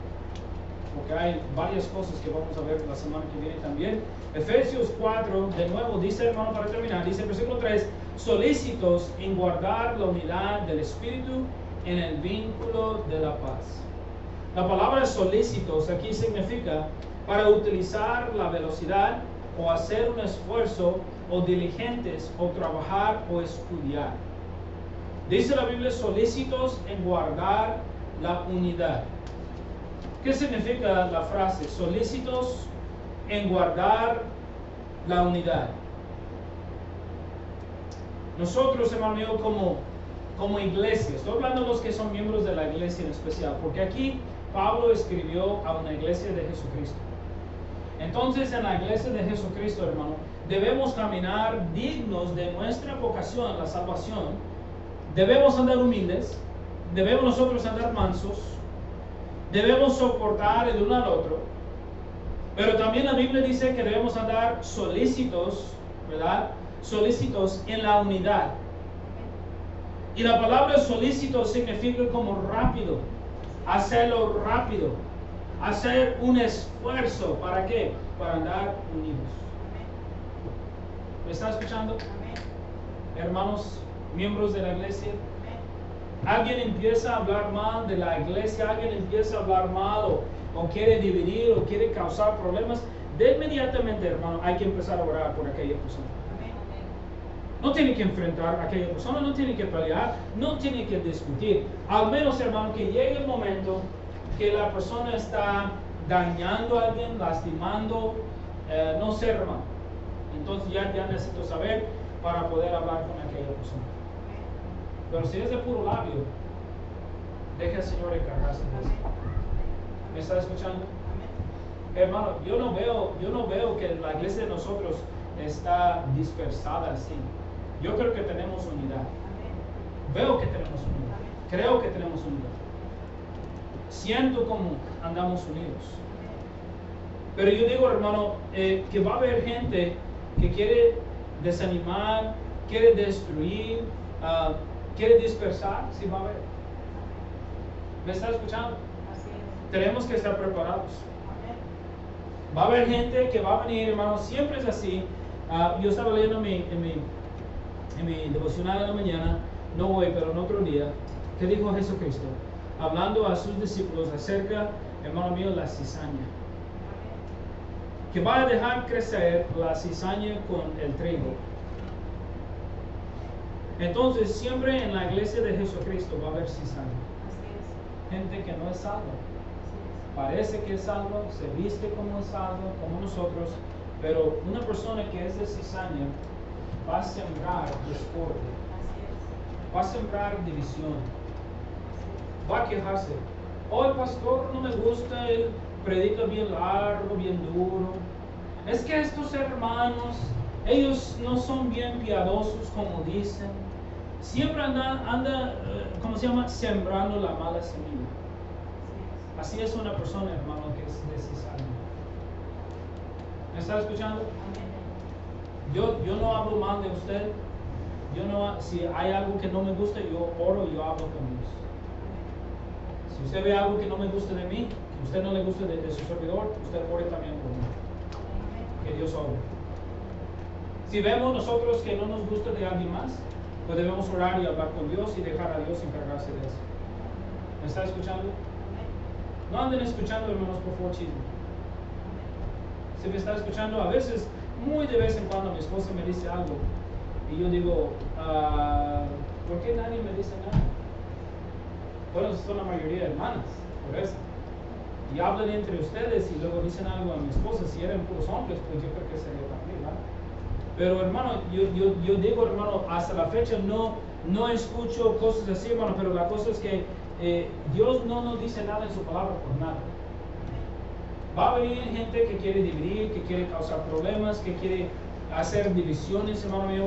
porque hay varias cosas que vamos a ver la semana que viene también. Efesios 4, de nuevo, dice, hermano, para terminar, dice versículo 3, solícitos en guardar la unidad del Espíritu en el vínculo de la paz. La palabra solícitos aquí significa para utilizar la velocidad, o hacer un esfuerzo, o diligentes, o trabajar, o estudiar. Dice la Biblia, solícitos en guardar la unidad. ¿Qué significa la frase? Solícitos en guardar la unidad. Nosotros, hermano mío, como iglesia, estoy hablando de los que son miembros de la iglesia en especial, porque aquí Pablo escribió a una iglesia de Jesucristo. Entonces, en la iglesia de Jesucristo, hermano, debemos caminar dignos de nuestra vocación, la salvación. Debemos andar humildes, debemos nosotros andar mansos, debemos soportar el uno al otro. Pero también la Biblia dice que debemos andar solícitos, ¿verdad? Solícitos en la unidad. Y la palabra solícito significa como rápido, hacerlo rápido. Hacer un esfuerzo, ¿para qué? Para andar unidos. ¿Me está escuchando? Hermanos, miembros de la iglesia. Alguien empieza a hablar mal de la iglesia, alguien empieza a hablar mal o quiere dividir o quiere causar problemas, de inmediatamente, hermano, hay que empezar a orar por aquella persona. No tiene que enfrentar a aquella persona, no tiene que pelear, no tiene que discutir. Al menos, hermano, que llegue el momento que la persona está dañando a alguien, lastimando, no sé, hermano. Entonces ya necesito saber para poder hablar con aquella persona. Pero si es de puro labio, deje al Señor encargarse de eso. ¿Me está escuchando? Hermano, yo no veo que la iglesia de nosotros está dispersada así. Yo creo que tenemos unidad. Veo que tenemos unidad. Creo que tenemos unidad. Siento como andamos unidos. Pero yo digo, hermano, que va a haber gente que quiere desanimar, quiere destruir, quiere dispersar, sí va a haber. ¿Me está escuchando? Así es. Tenemos que estar preparados. Va a haber gente que va a venir, hermano, siempre es así. Yo estaba leyendo en mi devocional en la mañana, no hoy, pero en otro día, que dijo Jesucristo, hablando a sus discípulos acerca, hermano mío, la cizaña. Que va a dejar crecer la cizaña con el trigo. Entonces, siempre en la iglesia de Jesucristo va a haber cizaña. Así es. Gente que no es salva. Así es. Parece que es salvo, se viste como es salvo, como nosotros, pero una persona que es de cizaña va a sembrar discordia, Así es. va a sembrar división, va a quejarse. Oh, el pastor no me gusta, él predica bien largo, bien duro. Es que estos hermanos, ellos no son bien piadosos como dicen. Siempre anda ¿cómo se llama? Sembrando la mala semilla. Así Así es una persona, hermano, que es de cizaña. ¿Me está escuchando? es. Yo no hablo mal de usted. Si hay algo que no me gusta, yo oro y yo hablo con Dios. Si usted ve algo que no me gusta de mí, que usted no le gusta de su servidor, usted ore también por mí. Que Dios obre. Si vemos nosotros que no nos gusta de alguien más, pues debemos orar y hablar con Dios y dejar a Dios encargarse de eso. ¿Me está escuchando? No anden escuchando, hermanos, por favor, chisme. Si me está escuchando, a veces, muy de vez en cuando, mi esposa me dice algo y yo digo, ¿por qué nadie me dice nada? Bueno, son la mayoría de hermanas, por eso. Y hablan entre ustedes y luego dicen algo a mi esposa. Si eran puros hombres, pues yo creo que sería también, ¿verdad? Pero hermano, yo digo, hermano, hasta la fecha no escucho cosas así, hermano, pero la cosa es que Dios no nos dice nada en su palabra por nada. Va a venir gente que quiere dividir, que quiere causar problemas, que quiere hacer divisiones, hermano mío.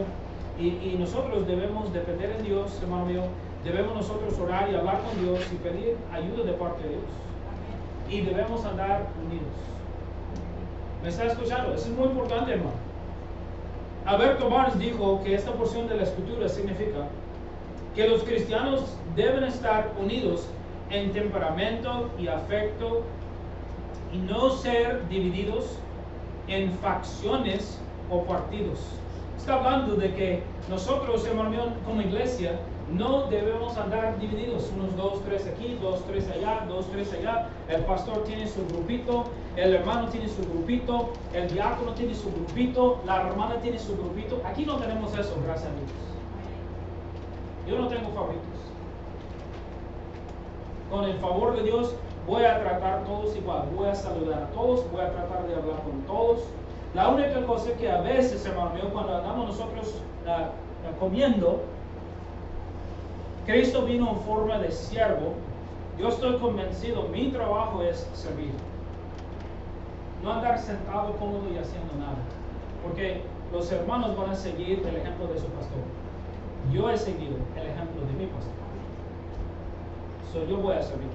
Y nosotros debemos depender de Dios, hermano mío. Debemos nosotros orar y hablar con Dios y pedir ayuda de parte de Dios. Y debemos andar unidos. ¿Me está escuchando? Eso es muy importante, hermano. Alberto Barnes dijo que esta porción de la escritura significa que los cristianos deben estar unidos en temperamento y afecto y no ser divididos en facciones o partidos. Está hablando de que nosotros, hermano mío, como iglesia, no debemos andar divididos, unos 2, 3 aquí, 2, 3 allá, 2, 3 allá. El pastor tiene su grupito, el hermano tiene su grupito, el diácono tiene su grupito, la hermana tiene su grupito. Aquí no tenemos eso, gracias a Dios. Yo no tengo favoritos. Con el favor de Dios voy a tratar a todos igual, voy a saludar a todos, voy a tratar de hablar con todos. La única cosa que a veces, hermano mío, cuando andamos nosotros comiendo, Cristo vino en forma de siervo. Yo estoy convencido, mi trabajo es servir. No andar sentado cómodo y haciendo nada. Porque los hermanos van a seguir el ejemplo de su pastor. Yo he seguido el ejemplo de mi pastor. Yo voy a servir.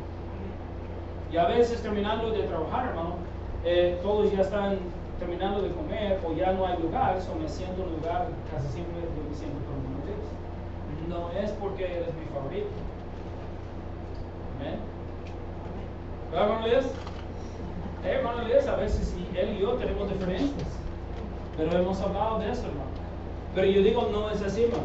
Y a veces terminando de trabajar, hermano, todos ya están terminando de comer o ya no hay lugar, me siento en un lugar, casi siempre yo me siento con los días. No es porque eres mi favorito. Amén. ¿Verdad, hermano Elías? Hermano Elías, a veces él y yo tenemos diferencias. Pero hemos hablado de eso, hermano. Pero yo digo, no es así, hermano.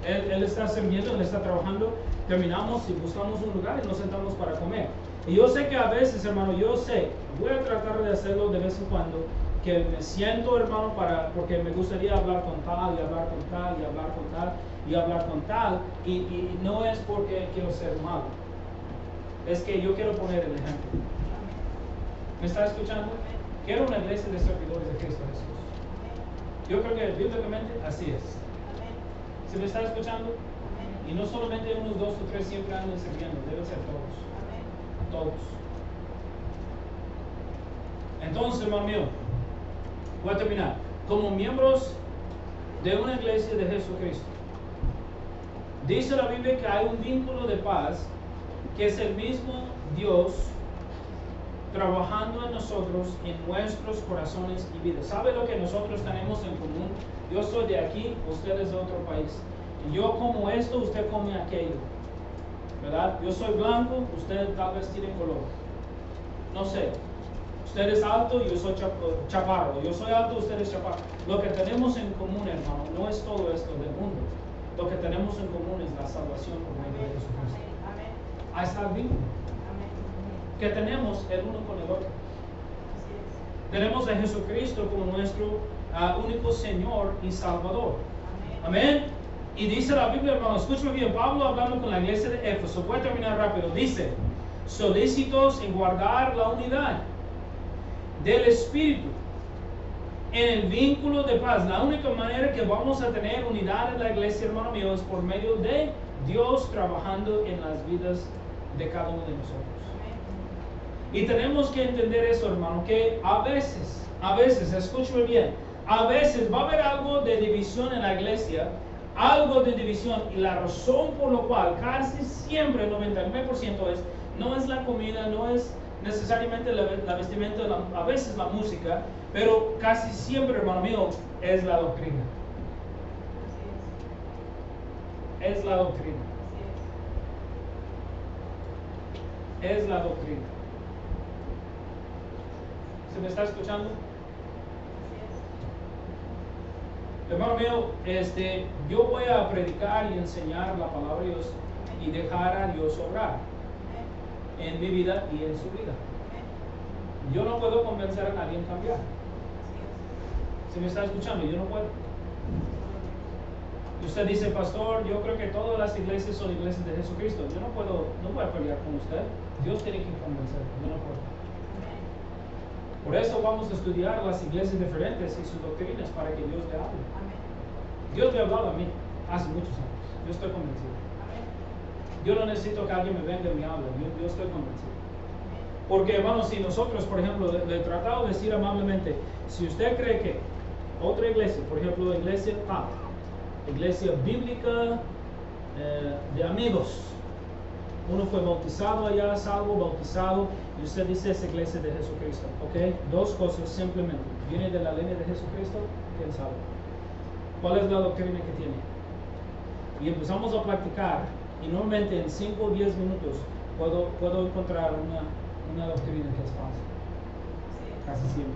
Él está sirviendo, él está trabajando, terminamos y buscamos un lugar y nos sentamos para comer. Y yo sé que a veces, hermano, voy a tratar de hacerlo de vez en cuando, que me siento, hermano, porque me gustaría hablar con tal, y hablar con tal, y hablar con tal, y hablar con tal, y no es porque quiero ser malo, es que yo quiero poner el ejemplo. ¿Me está escuchando? Quiero una iglesia de servidores de Cristo Jesús. Yo creo que bíblicamente así es. ¿Se me está escuchando? Y no solamente unos 2 o 3 siempre andan sirviendo, deben ser todos. Todos. Entonces, hermano mío, voy a terminar. Como miembros de una iglesia de Jesucristo, Dice la Biblia que hay un vínculo de paz, que es el mismo Dios trabajando en nosotros, en nuestros corazones y vidas. ¿Sabe lo que nosotros tenemos en común? Yo soy de aquí, usted es de otro país. Yo como esto, usted come aquello. ¿Verdad? Yo soy blanco, usted tal vez tiene color. No sé. Usted es alto, yo soy chaparro. Yo soy alto, usted es chaparro. Lo que tenemos en común, hermano, no es todo esto del mundo. Lo que tenemos en común es la salvación por medio de Jesucristo. Ahí está el vínculo que tenemos el uno con el otro. Tenemos a Jesucristo como nuestro único Señor y Salvador. Amén. Y dice la Biblia, hermano, escúchame bien, Pablo hablando con la iglesia de Éfeso, voy a terminar rápido, dice, solícitos en guardar la unidad del Espíritu en el vínculo de paz. La única manera que vamos a tener unidad en la iglesia, hermano mío, es por medio de Dios trabajando en las vidas de cada uno de nosotros. Y tenemos que entender eso, hermano, que a veces, escúchame bien, a veces va a haber algo de división en la iglesia, algo de división, y la razón por la cual casi siempre, el 99% no es la comida, no es necesariamente la vestimenta, a veces la música, pero casi siempre, hermano mío, es la doctrina. Es la doctrina. Es la doctrina. ¿Se me está escuchando? Hermano mío, yo voy a predicar y enseñar la palabra de Dios y dejar a Dios obrar en mi vida y en su vida. Yo no puedo convencer a nadie en cambiar. ¿Se me está escuchando? Yo no puedo. Y usted dice, pastor, yo creo que todas las iglesias son iglesias de Jesucristo. Yo no puedo pelear con usted. Dios tiene que convencer. Yo no puedo. Por eso vamos a estudiar las iglesias diferentes y sus doctrinas para que Dios le hable. Dios me ha hablado a mí hace muchos años. Yo estoy convencido. Yo no necesito que alguien me venga y me hable. Yo estoy convencido. Porque, hermanos, si nosotros, por ejemplo, le he tratado de decir amablemente, si usted cree que otra iglesia, por ejemplo, iglesia bíblica de amigos, uno fue bautizado allá, salvo, bautizado, y usted dice es iglesia de Jesucristo, ¿ok? Dos cosas simplemente. ¿Viene de la línea de Jesucristo? ¿Quién sabe? ¿Cuál es la doctrina que tiene? Y empezamos a practicar, y normalmente en 5 o 10 minutos puedo encontrar una doctrina que es falsa. Casi siempre.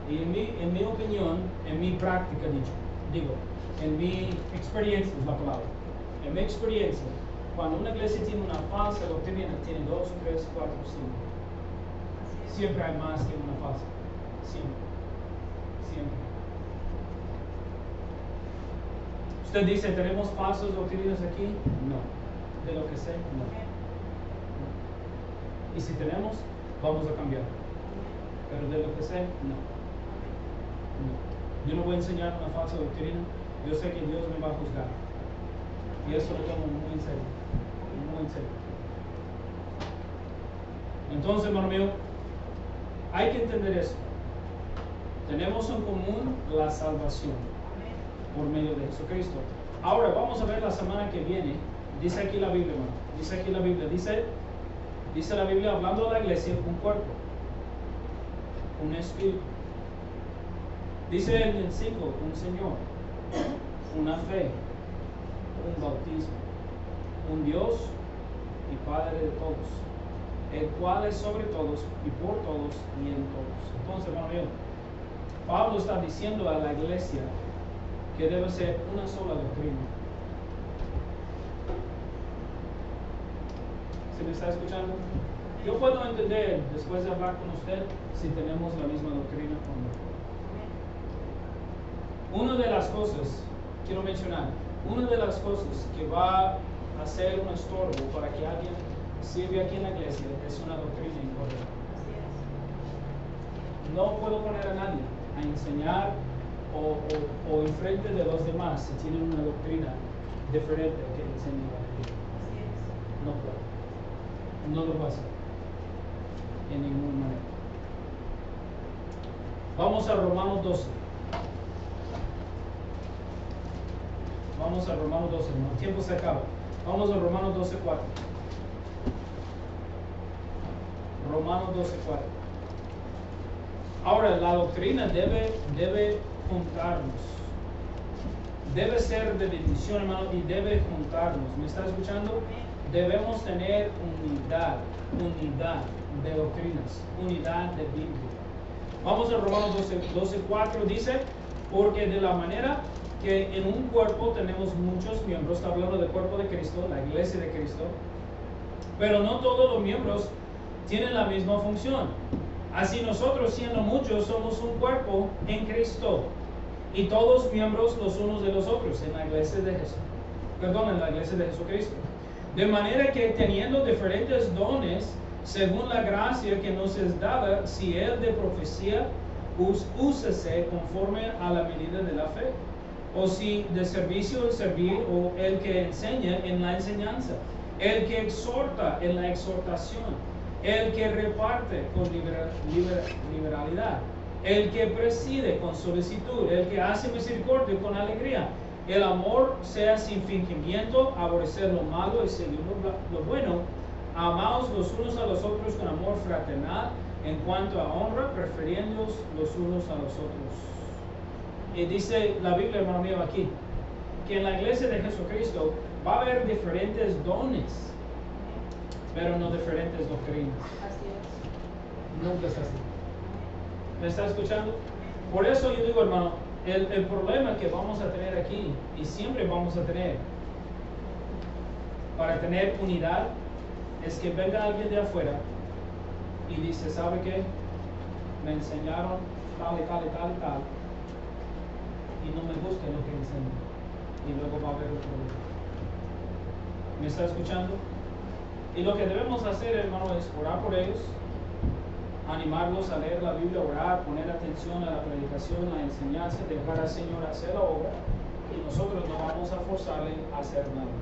Y en mi opinión, en mi práctica, en mi experiencia es la palabra. En mi experiencia, cuando una iglesia tiene una falsa doctrina, tiene 2, 3, 4, 5. Siempre hay más que una falsa. Siempre. Usted dice, ¿tenemos falsas doctrinas aquí? No. De lo que sé, no. Y si tenemos, vamos a cambiar. Pero de lo que sé, no. Yo no voy a enseñar una falsa doctrina. Yo sé que Dios me va a juzgar. Y eso lo tomo muy en serio. Muy en serio. Entonces, hermano mío, hay que entender eso. Tenemos en común la salvación por medio de Jesucristo. Ahora vamos a ver la semana que viene. Dice aquí la Biblia, hermano. Dice aquí la Biblia. Dice la Biblia, hablando de la iglesia, un cuerpo, un espíritu. Dice en el 5, un Señor, una fe, un bautismo, un Dios y Padre de todos, el cual es sobre todos y por todos y en todos. Entonces, hermano mío, Pablo está diciendo a la iglesia que debe ser una sola doctrina. ¿Se me está escuchando? Yo puedo entender, después de hablar con usted, si tenemos la misma doctrina o no. Una de las cosas, quiero mencionar, una de las cosas que va a ser un estorbo para que alguien sirva aquí en la iglesia es una doctrina incorrecta. No puedo poner a nadie a enseñar o enfrente de los demás si tienen una doctrina diferente que enseña la Biblia. No puedo. No lo voy a hacer en ninguna manera. Vamos a Romanos 12. Vamos a Romanos 12, hermano. El tiempo se acaba. Vamos a Romanos 12:4. Romanos 12:4. Ahora, la doctrina debe juntarnos. Debe ser de bendición, hermano, y debe juntarnos. ¿Me está escuchando? Debemos tener unidad de doctrinas, unidad de Biblia. Vamos a Romanos 12:4, dice, porque de la manera que en un cuerpo tenemos muchos miembros, está hablando del cuerpo de Cristo, la iglesia de Cristo, pero no todos los miembros tienen la misma función. Así nosotros, siendo muchos, somos un cuerpo en Cristo, y todos miembros los unos de los otros en la iglesia de en la iglesia de Jesucristo. De manera que teniendo diferentes dones, según la gracia que nos es dada, si el de profecía, úsese conforme a la medida de la fe. O si de servicio el servir, o el que enseña en la enseñanza, el que exhorta en la exhortación, el que reparte con liberalidad, el que preside con solicitud, el que hace misericordia con alegría. El amor sea sin fingimiento, aborrecer lo malo y seguir lo bueno. Amaos los unos a los otros con amor fraternal, en cuanto a honra, prefiriéndoos los unos a los otros. Y dice la Biblia, hermano mío, aquí, que en la iglesia de Jesucristo va a haber diferentes dones, pero no diferentes doctrinas. Así es. Nunca es así. ¿Me está escuchando? Por eso yo digo, hermano, el problema que vamos a tener aquí, y siempre vamos a tener, para tener unidad, es que venga alguien de afuera y dice, ¿sabe qué? Me enseñaron tal y tal y tal y tal, y no me gusta lo que enseñan, y luego va a haber un problema. ¿Me está escuchando? Y lo que debemos hacer, hermano, es orar por ellos, animarlos a leer la Biblia, orar, poner atención a la predicación, a la enseñanza, dejar al Señor hacer la obra, y nosotros no vamos a forzarle a hacer nada.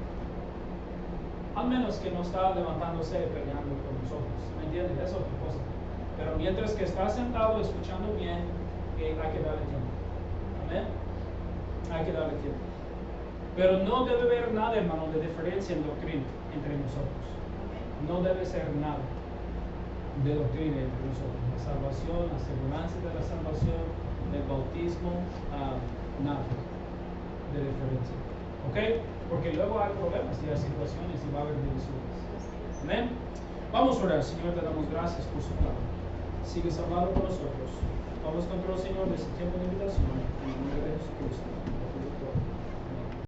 Al menos que no está levantándose y peleando con nosotros. ¿Me entiendes? Es otra cosa. Pero mientras que está sentado escuchando bien, hay que darle tiempo. Amén. Hay que darle tiempo. Pero no debe haber nada, hermano, de diferencia en doctrina entre nosotros. No debe ser nada de doctrina entre nosotros. La salvación, la aseguranza de la salvación, el bautismo, nada de diferencia. ¿Ok? Porque luego hay problemas y hay situaciones y va a haber divisiones. Amén. Vamos a orar. Señor, te damos gracias por su palabra. Sigues hablando con nosotros. Vamos contra el Señor de este tiempo de invitación. En el nombre de Jesucristo.